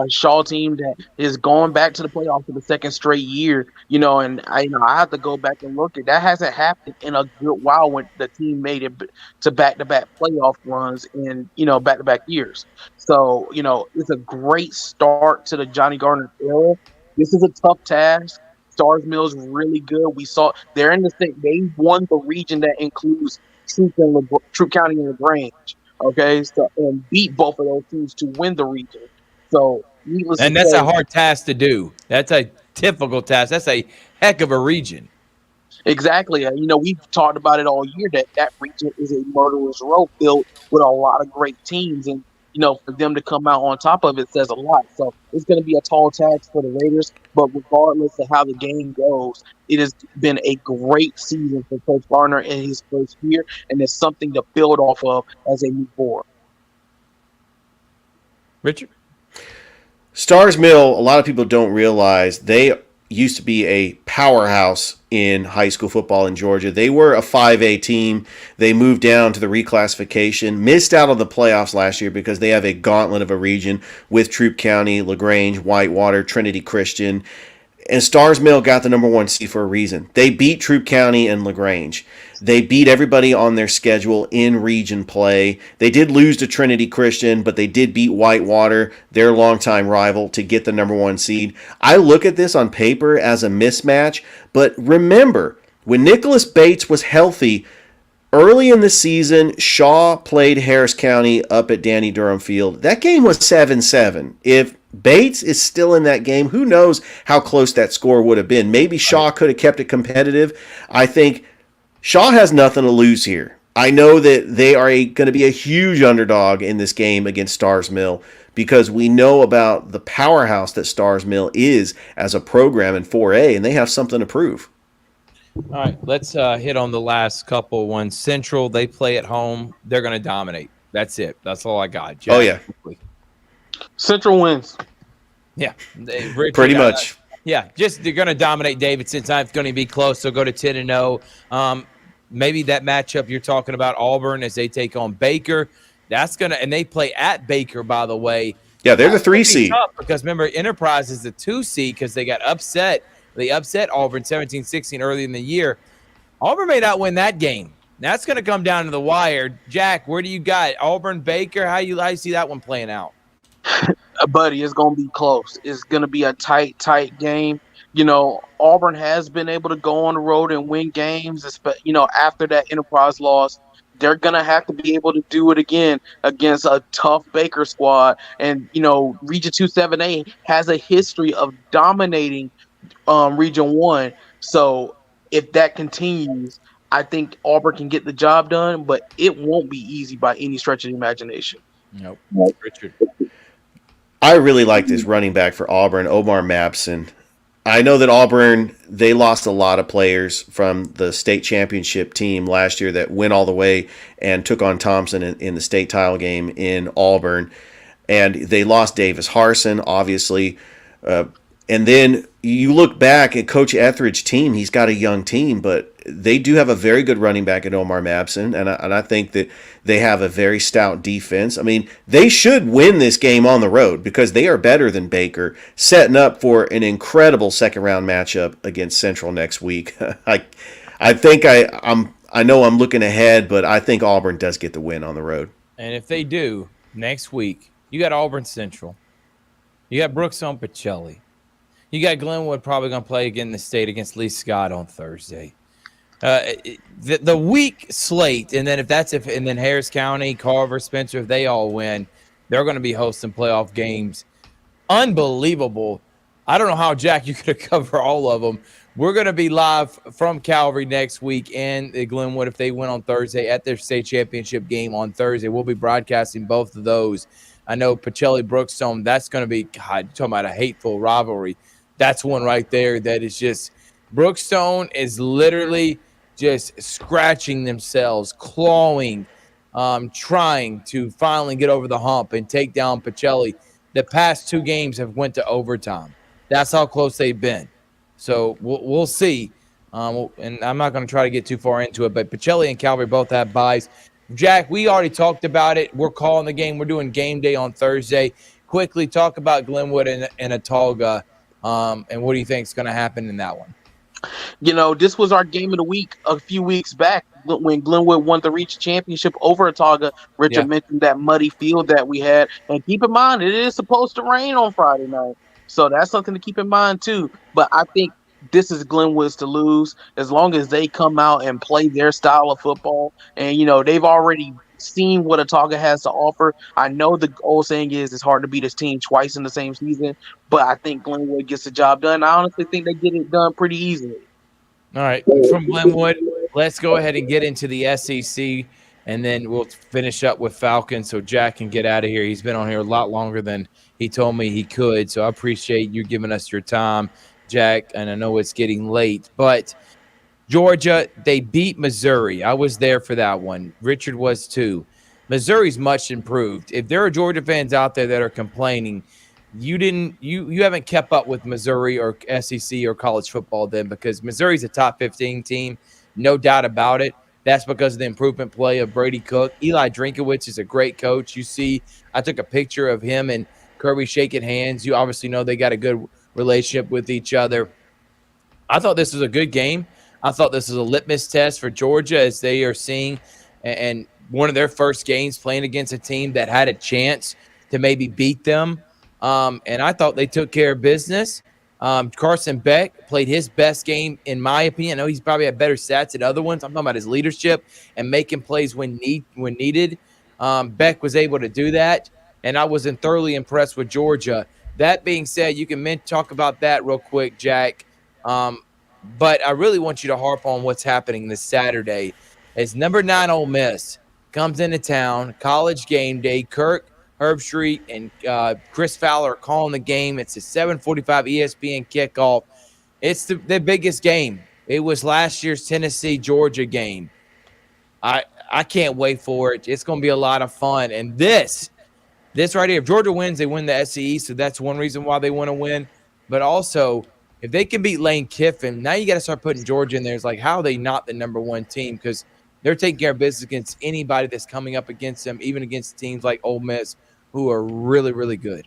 C: Shaw team that is going back to the playoffs for the second straight year. And I have to go back and look at that. Hasn't happened in a good while when the team made it to back-to-back playoff runs in back-to-back years. So it's a great start to the Johnny Garner era. This is a tough task. Stars Mills really good. We saw they're in the state. They won the region that includes Troup County and LaGrange. Okay, so and beat both of those teams to win the region. So
A: that's a hard task to do. That's a difficult task. That's a heck of a region.
C: Exactly. We've talked about it all year that region is a murderer's row filled with a lot of great teams, and for them to come out on top of it says a lot. So it's going to be a tall task for the Raiders, but regardless of how the game goes, it has been a great season for Coach Garner in his first year, and it's something to build off of as they move forward.
A: Richard?
B: Stars Mill, a lot of people don't realize they used to be a powerhouse in high school football in Georgia. They were a 5A team. They moved down to the reclassification, missed out on the playoffs last year because they have a gauntlet of a region with Troup County, LaGrange, Whitewater, Trinity Christian. And Stars Mill got the number 1 seed for a reason. They beat Troup County and LaGrange. They beat everybody on their schedule in region play. They did lose to Trinity Christian, but they did beat Whitewater, their longtime rival, to get the number 1 seed. I look at this on paper as a mismatch, but remember, when Nicholas Bates was healthy, early in the season, Shaw played Harris County up at Danny Durham Field. That game was 7-7. If Bates is still in that game, who knows how close that score would have been. Maybe Shaw could have kept it competitive. I think Shaw has nothing to lose here. I know that they are going to be a huge underdog in this game against Stars Mill because we know about the powerhouse that Stars Mill is as a program in 4A, and they have something to prove.
A: All right, let's hit on the last couple ones. Central, they play at home. They're going to dominate. That's it. That's all I got. Jack,
B: oh, yeah.
C: Central wins.
A: Yeah.
B: Pretty much.
A: Yeah, just they're going to dominate Davidson. It's going to be close. They'll go to 10-0. Maybe that matchup you're talking about, Auburn, as they take on Baker. That's going to – and they play at Baker, by the way.
B: Yeah, they're the 3 seed.
A: Because, remember, Enterprise is the 2 seed because they got upset. They upset Auburn 17-16 early in the year. Auburn may not win that game. That's going to come down to the wire. Jack, where do you got Auburn, Baker? How you see that one playing out?
C: Buddy, it's going to be close. It's going to be a tight game. Auburn has been able to go on the road and win games. After that Enterprise loss, they're going to have to be able to do it again against a tough Baker squad. And, Region 2 7A has a history of dominating Region 1. So if that continues, I think Auburn can get the job done, but it won't be easy by any stretch of the imagination.
A: Nope. Richard.
B: I really like this running back for Auburn, Omar Mapson. I know that Auburn, they lost a lot of players from the state championship team last year that went all the way and took on Thompson in the state title game in Auburn. And they lost Davis Harson, obviously. And then you look back at Coach Etheridge's team, he's got a young team, but they do have a very good running back in Omar Mabson, and I think that they have a very stout defense. I mean, they should win this game on the road because they are better than Baker, setting up for an incredible second round matchup against Central next week. I think I know I'm looking ahead, but I think Auburn does get the win on the road.
A: And if they do next week, you got Auburn Central, you got Brooks on Pacelli, you got Glenwood probably going to play again in the state against Lee Scott on Thursday. The week slate, and then and then Harris County, Carver, Spencer, if they all win, they're going to be hosting playoff games. Unbelievable. I don't know how, Jack, you could cover all of them. We're going to be live from Calvary next week and Glenwood if they win on Thursday at their state championship game on Thursday. We'll be broadcasting both of those. I know Pacelli Brookstone, that's going to be, God, talking about a hateful rivalry. That's one right there that is just, Brookstone is literally just scratching themselves, clawing, trying to finally get over the hump and take down Pacelli. The past two games have went to overtime. That's how close they've been. So we'll see. And I'm not going to try to get too far into it, but Pacelli and Calvary both have buys. Jack, we already talked about it. We're calling the game. We're doing game day on Thursday. Quickly talk about Glenwood and Atauga, and what do you think is going to happen in that one?
C: This was our game of the week a few weeks back when Glenwood won the Reach Championship over Atauga. Richard mentioned that muddy field that we had. And keep in mind, it is supposed to rain on Friday night. So that's something to keep in mind, too. But I think this is Glenwood's to lose as long as they come out and play their style of football. And, they've already seen what Atauga has to offer. I know the old saying is it's hard to beat this team twice in the same season, but I think Glenwood gets the job done. I honestly think they get it done pretty easily.
A: All right, from Glenwood, let's go ahead and get into the SEC, and then we'll finish up with Falcon so Jack can get out of here. He's been on here a lot longer than he told me he could, so I appreciate you giving us your time, Jack, and I know it's getting late, but Georgia, they beat Missouri. I was there for that one. Richard was too. Missouri's much improved. If there are Georgia fans out there that are complaining, you haven't kept up with Missouri or SEC or college football then, because Missouri's a top 15 team, no doubt about it. That's because of the improvement play of Brady Cook. Eli Drinkowitz is a great coach. You see, I took a picture of him and Kirby shaking hands. You obviously know they got a good relationship with each other. I thought this was a good game. I thought this was a litmus test for Georgia as they are seeing and one of their first games playing against a team that had a chance to maybe beat them. And I thought they took care of business. Carson Beck played his best game, in my opinion. I know he's probably had better stats than other ones. I'm talking about his leadership and making plays when needed. Beck was able to do that, and I was thoroughly impressed with Georgia. That being said, you can talk about that real quick, Jack. But I really want you to harp on what's happening this Saturday as number 9 Ole Miss comes into town, college game day. Kirk Herbstreit and Chris Fowler are calling the game. It's a 7:45 ESPN kickoff. It's the biggest game. It was last year's Tennessee-Georgia game. I can't wait for it. It's going to be a lot of fun. And this right here, if Georgia wins, they win the SEC, so that's one reason why they want to win. But also, if they can beat Lane Kiffin, now you got to start putting Georgia in there. It's like, how are they not the number 1 team? Because they're taking care of business against anybody that's coming up against them, even against teams like Ole Miss, who are really, really good.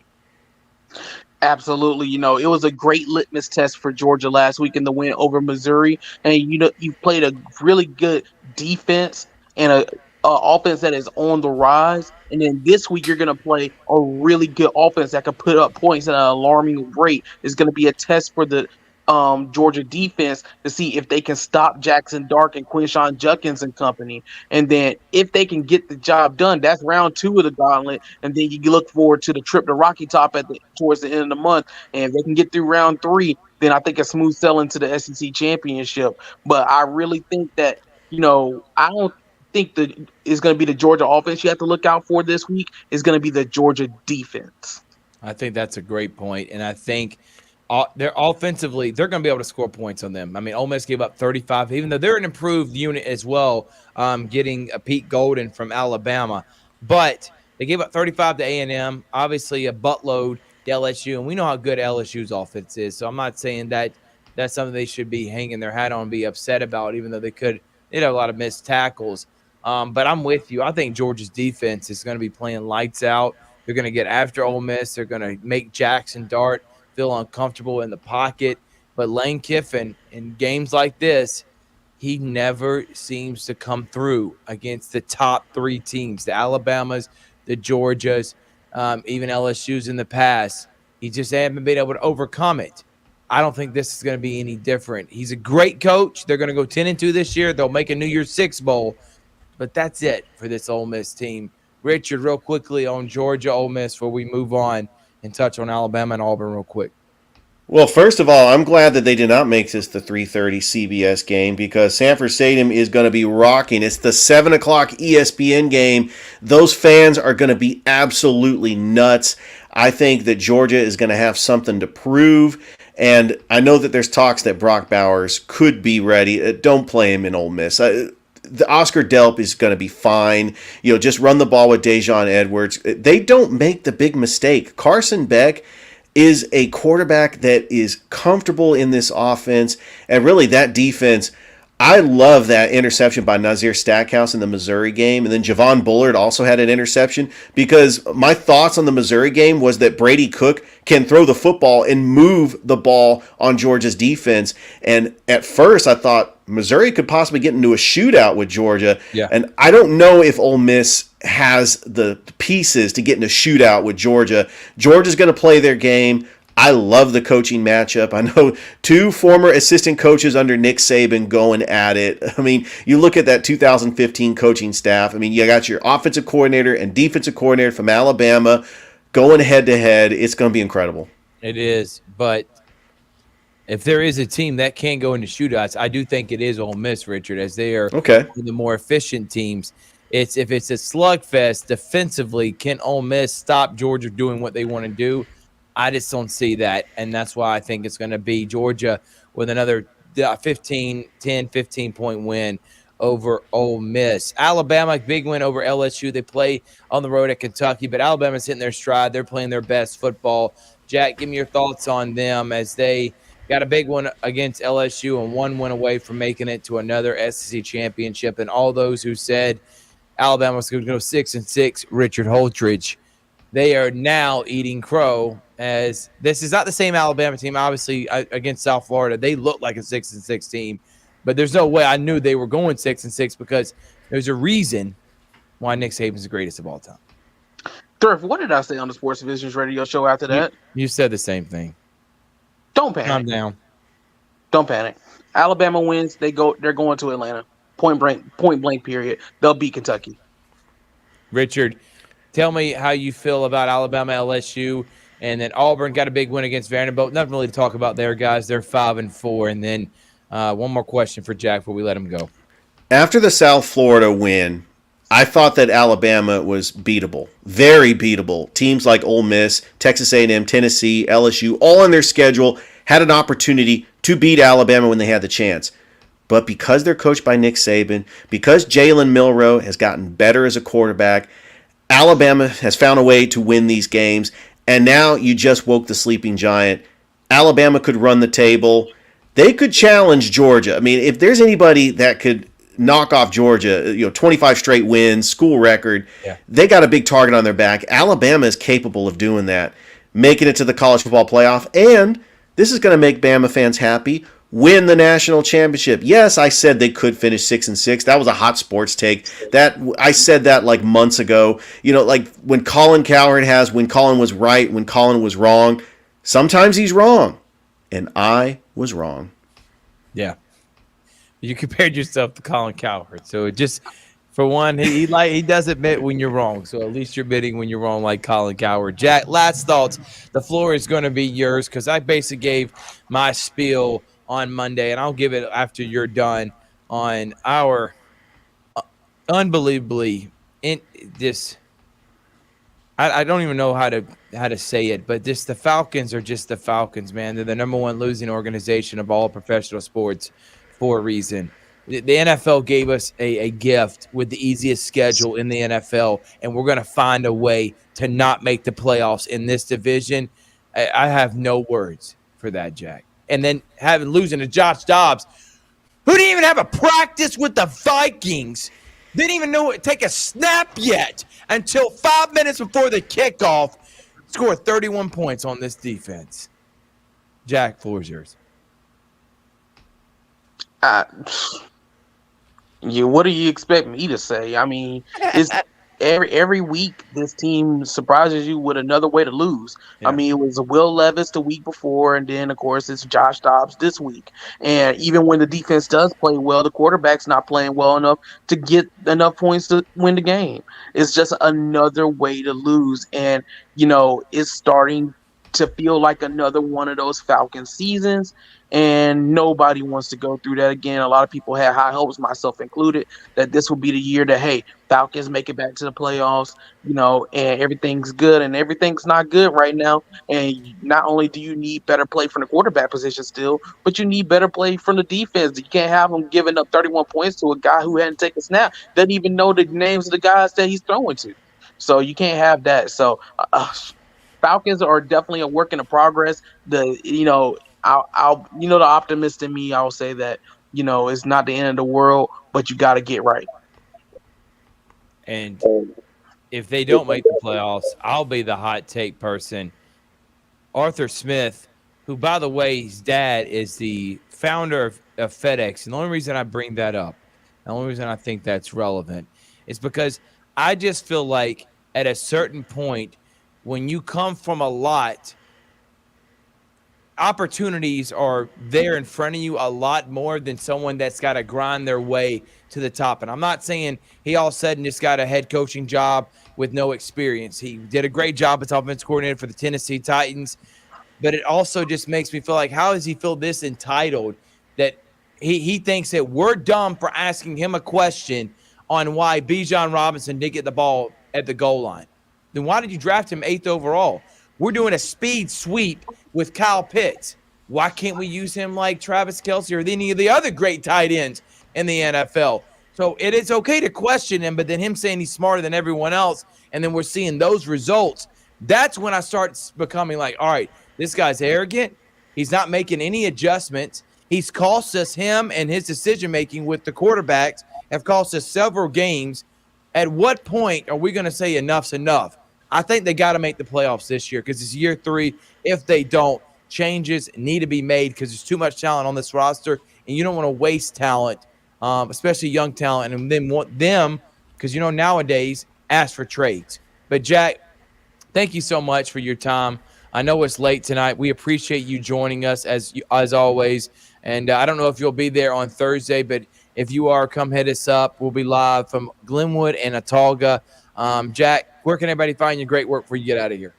C: Absolutely. It was a great litmus test for Georgia last week in the win over Missouri. And, you played a really good defense and a offense that is on the rise. And then this week, you're going to play a really good offense that can put up points at an alarming rate. It's going to be a test for the Georgia defense to see if they can stop Jackson Dark and Quinshawn Judkins and company. And then if they can get the job done, that's round 2 of the gauntlet. And then you look forward to the trip to Rocky Top towards the end of the month. And if they can get through round 3, then I think a smooth sailing to the SEC championship. But I really think that, I don't think that it's going to be the Georgia offense you have to look out for this week. It's going to be the Georgia defense.
A: I think that's a great point. And I think they're offensively, they're going to be able to score points on them. I mean, Ole Miss gave up 35, even though they're an improved unit as well, getting a Pete Golden from Alabama. But they gave up 35 to A&M, obviously a buttload to LSU, and we know how good LSU's offense is. So I'm not saying that that's something they should be hanging their hat on and be upset about, even though they'd have a lot of missed tackles. But I'm with you. I think Georgia's defense is going to be playing lights out. They're going to get after Ole Miss. They're going to make Jackson Dart feel uncomfortable in the pocket. But Lane Kiffin, in games like this, he never seems to come through against the top three teams, the Alabamas, the Georgias, even LSU's in the past. He just hasn't been able to overcome it. I don't think this is going to be any different. He's a great coach. They're going to go 10-2 this year. They'll make a New Year's Six bowl, but that's it for this Ole Miss team. Richard, real quickly on Georgia, Ole Miss, before we move on and touch on Alabama and Auburn real quick.
B: Well, first of all, I'm glad that they did not make this the 3:30 CBS game because Sanford Stadium is going to be rocking. It's the 7 o'clock ESPN game. Those fans are going to be absolutely nuts. I think that Georgia is going to have something to prove. And I know that there's talks that Brock Bowers could be ready. Don't play him in Ole Miss. The Oscar Delp is going to be fine. Just run the ball with Dejon Edwards. They don't make the big mistake. Carson Beck is a quarterback that is comfortable in this offense. And really, that defense, I love that interception by Nazir Stackhouse in the Missouri game. And then Javon Bullard also had an interception because my thoughts on the Missouri game was that Brady Cook can throw the football and move the ball on Georgia's defense. And at first, I thought Missouri could possibly get into a shootout with Georgia.
A: Yeah.
B: And I don't know if Ole Miss has the pieces to get in a shootout with Georgia. Georgia's going to play their game. I love the coaching matchup. I know two former assistant coaches under Nick Saban going at it. I mean, you look at that 2015 coaching staff. I mean, you got your offensive coordinator and defensive coordinator from Alabama going head-to-head. It's going to be incredible.
A: It is, but if there is a team that can go into shootouts, I do think it is Ole Miss, Richard, as they are the more efficient teams. If it's a slugfest defensively, can Ole Miss stop Georgia doing what they want to do? I just don't see that, and that's why I think it's going to be Georgia with another 15-point win over Ole Miss. Alabama, big win over LSU. They play on the road at Kentucky, but Alabama's hitting their stride. They're playing their best football. Jack, give me your thoughts on them as they got a big one against LSU and one win away from making it to another SEC championship. And all those who said Alabama was going to go 6-6, Richard Holdridge, they are now eating crow, as this is not the same Alabama team. Obviously, against South Florida, they look like a 6-6 team, but there's no way I knew they were going 6-6 because there's a reason why Nick Saban's the greatest of all time.
C: Thrift, what did I say on the Sports Visions radio show after that?
A: You said the same thing.
C: Don't panic.
A: Calm down.
C: Don't panic. Alabama wins. They're going to Atlanta. Point blank. Period. They'll beat Kentucky.
A: Richard, tell me how you feel about Alabama, LSU, and then Auburn got a big win against Vanderbilt. Nothing really to talk about there, guys. They're 5-4. And then one more question for Jack before we let him go.
B: After the South Florida win, I thought that Alabama was beatable, very beatable. Teams like Ole Miss, Texas A&M, Tennessee, LSU, all on their schedule had an opportunity to beat Alabama when they had the chance. But because they're coached by Nick Saban, because Jalen Milroe has gotten better as a quarterback, Alabama has found a way to win these games. And now you just woke the sleeping giant. Alabama could run the table. They could challenge Georgia. I mean, if there's anybody that could knock off Georgia, 25 straight wins, school record, they got a big target on their back. Alabama is capable of doing that, making it to the college football playoff. And this is going to make Bama fans happy. Win the national championship. Yes, I said they could finish 6-6. That was a hot sports take. That I said that like months ago. Like when Colin Cowherd has when Colin was right, when Colin was wrong. Sometimes he's wrong, and I was wrong.
A: Yeah, you compared yourself to Colin Cowherd, so it just for one, he does admit when you're wrong. So at least you're admitting when you're wrong, like Colin Cowherd. Jack, last thoughts. The floor is going to be yours because I basically gave my spiel on Monday, and I'll give it after you're done on our unbelievably in this. I don't even know how to say it, but just the Falcons are just the Falcons, man. They're the number one losing organization of all professional sports for a reason. The NFL gave us a gift with the easiest schedule in the NFL, and we're going to find a way to not make the playoffs in this division. I have no words for that, Jack. and then losing to Josh Dobbs, who didn't even have a practice with the Vikings, didn't even know take a snap yet until 5 minutes before the kickoff, scored 31 points on this defense. Jack, floor is yours.
C: What do you expect me to say? I mean, it's every week this team surprises you with another way to lose.
A: Yeah.
C: I mean, it was Will Levis the week before, and then of course it's Josh Dobbs this week. And even when the defense does play well, the quarterback's not playing well enough to get enough points to win the game. It's just another way to lose, and it's starting to feel like another one of those Falcon seasons, and nobody wants to go through that again. A lot of people had high hopes, myself included, that this would be the year that, hey, Falcons make it back to the playoffs, and everything's good, and everything's not good right now. And not only do you need better play from the quarterback position still, but you need better play from the defense. You can't have them giving up 31 points to a guy who hadn't taken a snap, doesn't even know the names of the guys that he's throwing to. So you can't have that. So Falcons are definitely a work in progress. I'll the optimist in me, I'll say that it's not the end of the world, but you got to get right.
A: And if they don't make the playoffs, I'll be the hot take person. Arthur Smith, who, by the way, his dad is the founder of FedEx. And the only reason I bring that up, the only reason I think that's relevant, is because I just feel like at a certain point, when you come from a lot, opportunities are there in front of you a lot more than someone that's got to grind their way to the top. And I'm not saying he all of a sudden just got a head coaching job with no experience. He did a great job as offensive coordinator for the Tennessee Titans, but it also just makes me feel like, how does he feel this entitled that he thinks that we're dumb for asking him a question on why Bijan Robinson didn't get the ball at the goal line? Then why did you draft him 8th overall? We're doing a speed sweep with Kyle Pitts. Why can't we use him like Travis Kelce or any of the other great tight ends in the NFL? So it is okay to question him, but then him saying he's smarter than everyone else, and then we're seeing those results, that's when I start becoming like, all right, this guy's arrogant. He's not making any adjustments. He's cost us, him and his decision-making with the quarterbacks have cost us several games. At what point are we going to say enough's enough? I think they got to make the playoffs this year because it's year 3. If they don't, changes need to be made because there's too much talent on this roster, and you don't want to waste talent, especially young talent, and then want them because, nowadays, ask for trades. But, Jack, thank you so much for your time. I know it's late tonight. We appreciate you joining us as always. And I don't know if you'll be there on Thursday, but if you are, come hit us up. We'll be live from Glenwood and Autauga. Jack, where can everybody find your great work before you get out of here?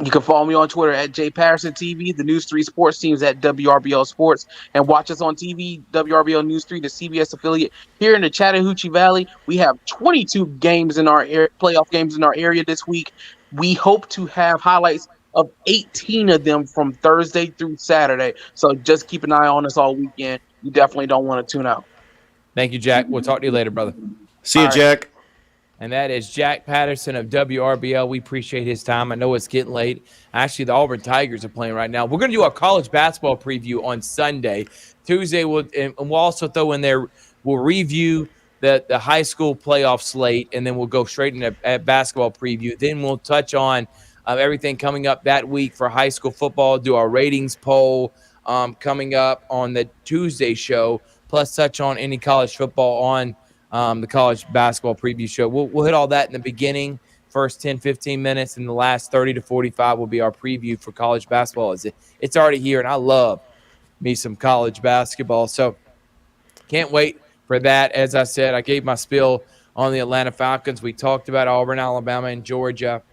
C: You can follow me on Twitter at JPatterson TV, the News 3 sports teams at WRBL Sports, and watch us on TV, WRBL News 3, the CBS affiliate. Here in the Chattahoochee Valley, we have 22 games in our playoff games in our area this week. We hope to have highlights of 18 of them from Thursday through Saturday. So just keep an eye on us all weekend. You definitely don't want to tune out.
A: Thank you, Jack. We'll talk to you later, brother.
B: See you, Jack.
A: And that is Jack Patterson of WRBL. We appreciate his time. I know it's getting late. Actually, the Auburn Tigers are playing right now. We're going to do our college basketball preview on Sunday. Tuesday, and we'll also throw in there, we'll review the high school playoff slate, and then we'll go straight into a basketball preview. Then we'll touch on everything coming up that week for high school football, do our ratings poll coming up on the Tuesday show, plus touch on any college football on the college basketball preview show. We'll hit all that in the beginning, first 10, 15 minutes, and the last 30 to 45 will be our preview for college basketball. It's already here, and I love me some college basketball. So can't wait for that. As I said, I gave my spiel on the Atlanta Falcons. We talked about Auburn, Alabama, and Georgia.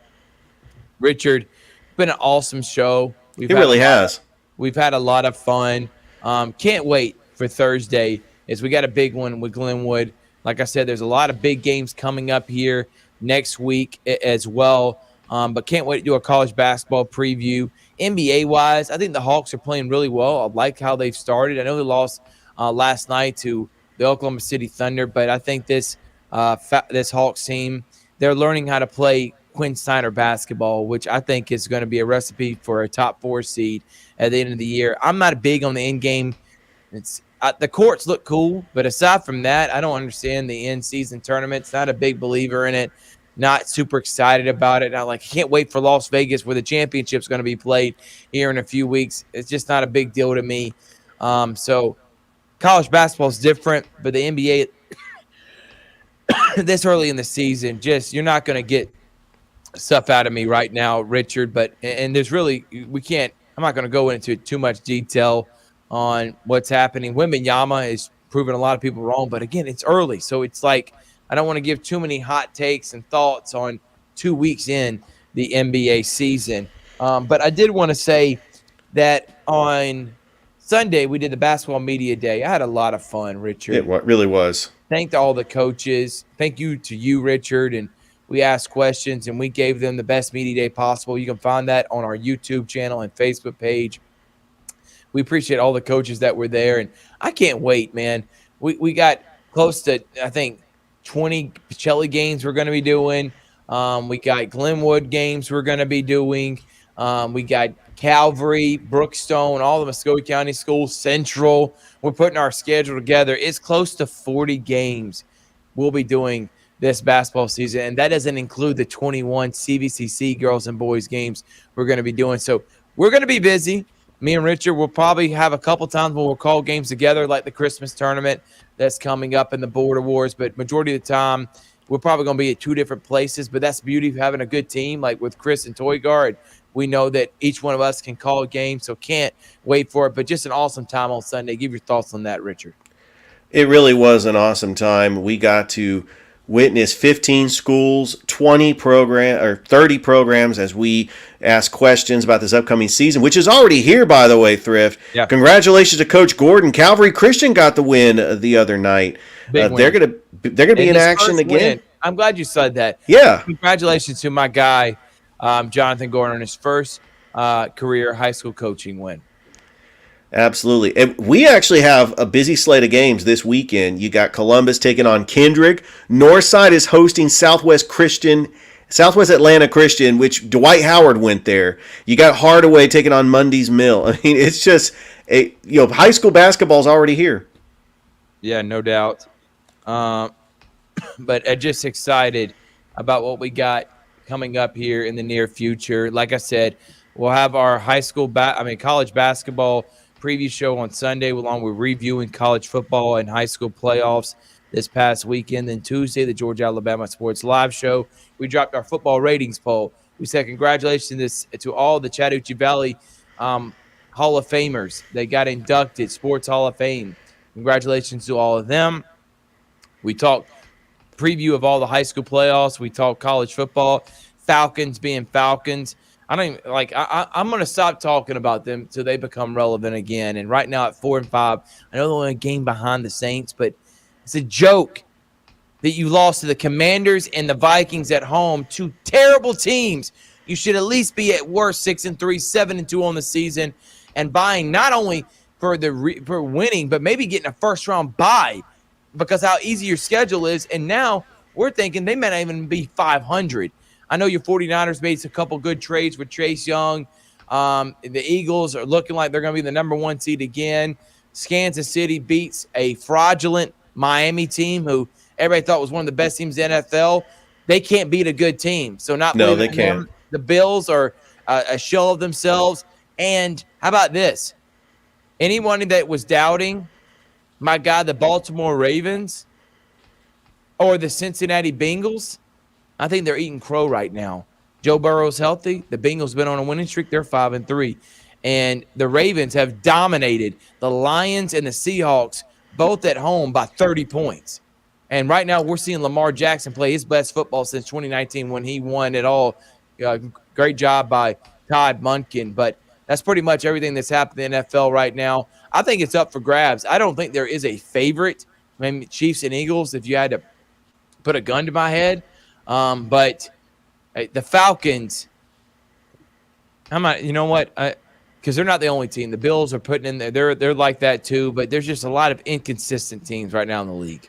A: Richard, it's been an awesome show.
B: It really has.
A: We've had a lot of fun. Can't wait for Thursday as we got a big one with Glenwood. Like I said, there's a lot of big games coming up here next week as well. But can't wait to do a college basketball preview. NBA-wise, I think the Hawks are playing really well. I like how they've started. I know they lost last night to the Oklahoma City Thunder, but I think this Hawks team, they're learning how to play Quinn Snyder basketball, which I think is going to be a recipe for a top 4 seed at the end of the year. I'm not big on the end game. It's the courts look cool, but aside from that, I don't understand the in-season tournaments. Not a big believer in it. Not super excited about it. I can't wait for Las Vegas where the championship's going to be played here in a few weeks. It's just not a big deal to me. So college basketball is different, but the NBA this early in the season, just you're not going to get stuff out of me right now, Richard. But there's really we can't. I'm not going to go into too much detail on what's happening. Wembanyama is proving a lot of people wrong, but again, it's early, so it's like I don't want to give too many hot takes and thoughts on 2 weeks in the NBA season. But I did want to say that on Sunday we did the basketball media day. I had a lot of fun, Richard.
B: It really was.
A: Thank all the coaches. Thank you to you, Richard. And we asked questions and we gave them the best media day possible. You can find that on our YouTube channel and Facebook page. We appreciate all the coaches that were there. And I can't wait, man. We got close to, I think, 20 Pacelli games we're going to be doing. We got Glenwood games we're going to be doing. We got Calvary, Brookstone, all the Muskogee County schools, Central. We're putting our schedule together. It's close to 40 games we'll be doing this basketball season, and that doesn't include the 21 CVCC girls and boys games we're going to be doing. So we're going to be busy. Me and Richard will probably have a couple times when we'll call games together, like the Christmas tournament that's coming up in the Border Wars. But majority of the time, we're probably going to be at 2 different places. But that's the beauty of having a good team, like with Chris and Toygar. We know that each one of us can call a game, so can't wait for it. But just an awesome time on Sunday. Give your thoughts on that, Richard.
B: It really was an awesome time. We got to witness 15 schools, 30 programs as we ask questions about this upcoming season, which is already here, by the way, Thrift.
A: Yeah.
B: Congratulations to Coach Gordon. Calvary Christian got the win the other night. They're gonna be in action again.
A: I'm glad you said that.
B: Yeah.
A: Congratulations to my guy, Jonathan Gordon, on his first career high school coaching win.
B: Absolutely. And we actually have a busy slate of games this weekend. You got Columbus taking on Kendrick. Northside is hosting Southwest Atlanta Christian, which Dwight Howard went there. You got Hardaway taking on Mundy's Mill. I mean, it's just high school basketball is already here.
A: Yeah, no doubt. But I'm just excited about what we got coming up here in the near future. Like I said, we'll have our college basketball preview show on Sunday, along with reviewing college football and high school playoffs this past weekend. Then Tuesday, the Georgia-Alabama Sports Live show. We dropped our football ratings poll. We said congratulations to all the Chattahoochee Valley Hall of Famers. They got inducted, Sports Hall of Fame. Congratulations to all of them. We talked preview of all the high school playoffs. We talked college football, Falcons being Falcons. I'm going to stop talking about them until they become relevant again. And right now at 4-5, I know they're only a game behind the Saints, but it's a joke that you lost to the Commanders and the Vikings at home, 2 terrible teams. You should at least be at worst 6-3, 7-2 on the season, and buying not only for winning, but maybe getting a first-round bye because how easy your schedule is. And now we're thinking they may not even be 500. I know your 49ers made a couple good trades with Chase Young. The Eagles are looking like they're going to be the number 1 seed again. Kansas City beats a fraudulent Miami team who everybody thought was one of the best teams in the NFL. They can't beat a good team. So
B: they can't.
A: The Bills are a shell of themselves. And how about this? Anyone that was doubting, my God, the Baltimore Ravens or the Cincinnati Bengals, I think they're eating crow right now. Joe Burrow's healthy. The Bengals been on a winning streak. They're 5-3. And the Ravens have dominated the Lions and the Seahawks both at home by 30 points. And right now we're seeing Lamar Jackson play his best football since 2019 when he won it all. Great job by Todd Monken. But that's pretty much everything that's happened in the NFL right now. I think it's up for grabs. I don't think there is a favorite. I mean, Chiefs and Eagles, if you had to put a gun to my head. But the Falcons, you know what? Because they're not the only team. The Bills are putting in there. They're like that too. But there's just a lot of inconsistent teams right now in the league.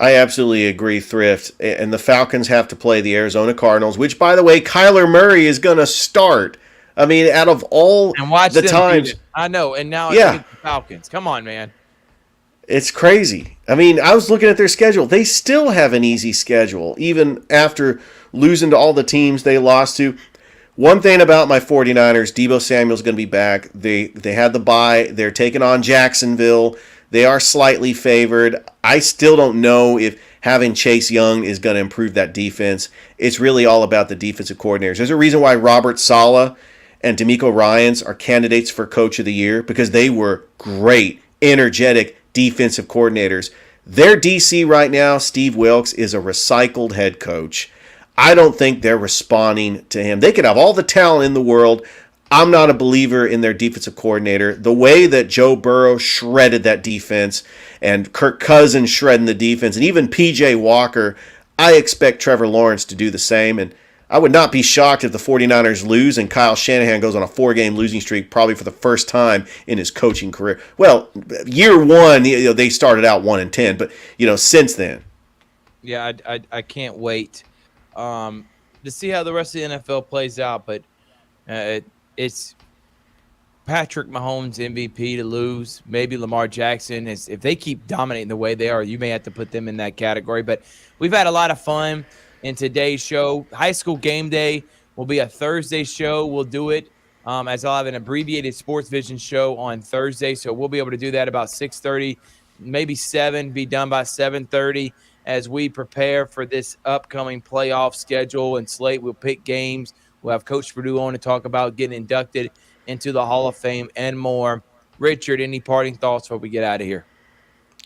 B: I absolutely agree, Thrift. And the Falcons have to play the Arizona Cardinals, which, by the way, Kyler Murray is going to start. I mean, out of all
A: And watch
B: the
A: them beat
B: times,
A: it. I know. And now
B: yeah,
A: against the Falcons. Come on, man.
B: it's crazy. I mean, I was looking at their schedule. They still have an easy schedule, even after losing to all the teams they lost to. One thing about my 49ers, Deebo Samuel's going to be back. They had the bye. They're taking on Jacksonville. They are slightly favored. I still don't know if having Chase Young is going to improve that defense. It's really all about the defensive coordinators. There's a reason why Robert Saleh and D'Amico Ryans are candidates for Coach of the Year, because they were great, energetic defensive coordinators. Their DC right now, Steve Wilkes, is a recycled head coach. I don't think they're responding to him. They could have all the talent in the world. I'm not a believer in their defensive coordinator. The way that Joe Burrow shredded that defense, and Kirk Cousins shredding the defense, and even P.J. Walker, I expect Trevor Lawrence to do the same. And I would not be shocked if the 49ers lose and Kyle Shanahan goes on a 4-game losing streak, probably for the first time in his coaching career. Well, year one, they started out 1-10, but since then.
A: Yeah, I can't wait to see how the rest of the NFL plays out. But it's Patrick Mahomes MVP to lose. Maybe Lamar Jackson. If they keep dominating the way they are, you may have to put them in that category. But we've had a lot of fun in today's show. High School Game Day will be a Thursday show. We'll do it as I'll have an abbreviated Sports Vision show on Thursday. So we'll be able to do that about 6:30, maybe 7, be done by 7:30 as we prepare for this upcoming playoff schedule and slate. We'll pick games. We'll have Coach Purdue on to talk about getting inducted into the Hall of Fame and more. Richard, any parting thoughts before we get out of here?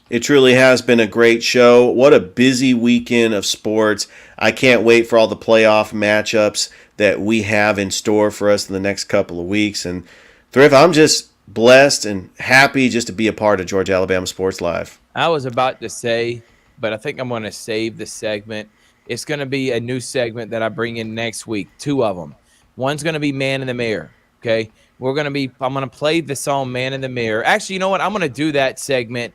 B: It truly has been a great show. What a busy weekend of sports. I can't wait for all the playoff matchups that we have in store for us in the next couple of weeks. And Thrift, I'm just blessed and happy just to be a part of Georgia Alabama Sports Live.
A: I was about to say, but I think I'm going to save the segment. It's going to be a new segment that I bring in next week, 2 of them. One's going to be Man in the Mirror, okay? I'm going to play the song Man in the Mirror. Actually, you know what? I'm going to do that segment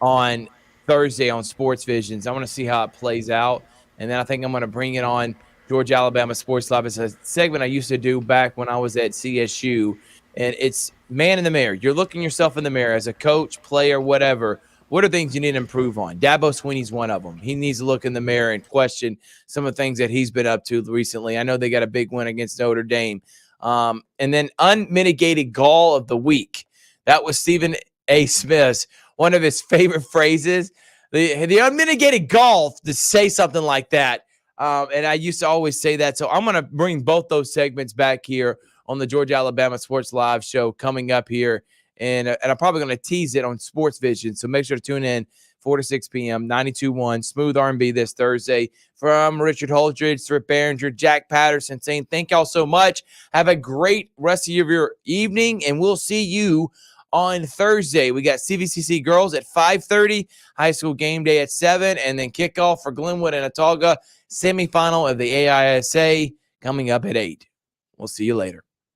A: on Thursday on Sports Visions. I want to see how it plays out. And then I think I'm going to bring it on Georgia Alabama Sports Live. It's a segment I used to do back when I was at CSU. And it's Man in the Mirror. You're looking yourself in the mirror as a coach, player, whatever. What are things you need to improve on? Dabo Swinney's one of them. He needs to look in the mirror and question some of the things that he's been up to recently. I know they got a big win against Notre Dame. And then unmitigated gall of the week. That was Stephen A. Smith's one of his favorite phrases. The unmitigated gall to say something like that. And I used to always say that. So I'm going to bring both those segments back here on the Georgia Alabama Sports Live show coming up here. And I'm probably going to tease it on Sports Vision. So make sure to tune in 4 to 6 p.m., 92.1 Smooth R&B this Thursday. From Richard Holdridge, Thrift Barringer, Jack Patterson, saying thank y'all so much. Have a great rest of your evening, and we'll see you on Thursday. We got CVCC girls at 5:30, High School Game Day at 7, and then kickoff for Glenwood and Autauga, semifinal of the AISA coming up at 8. We'll see you later.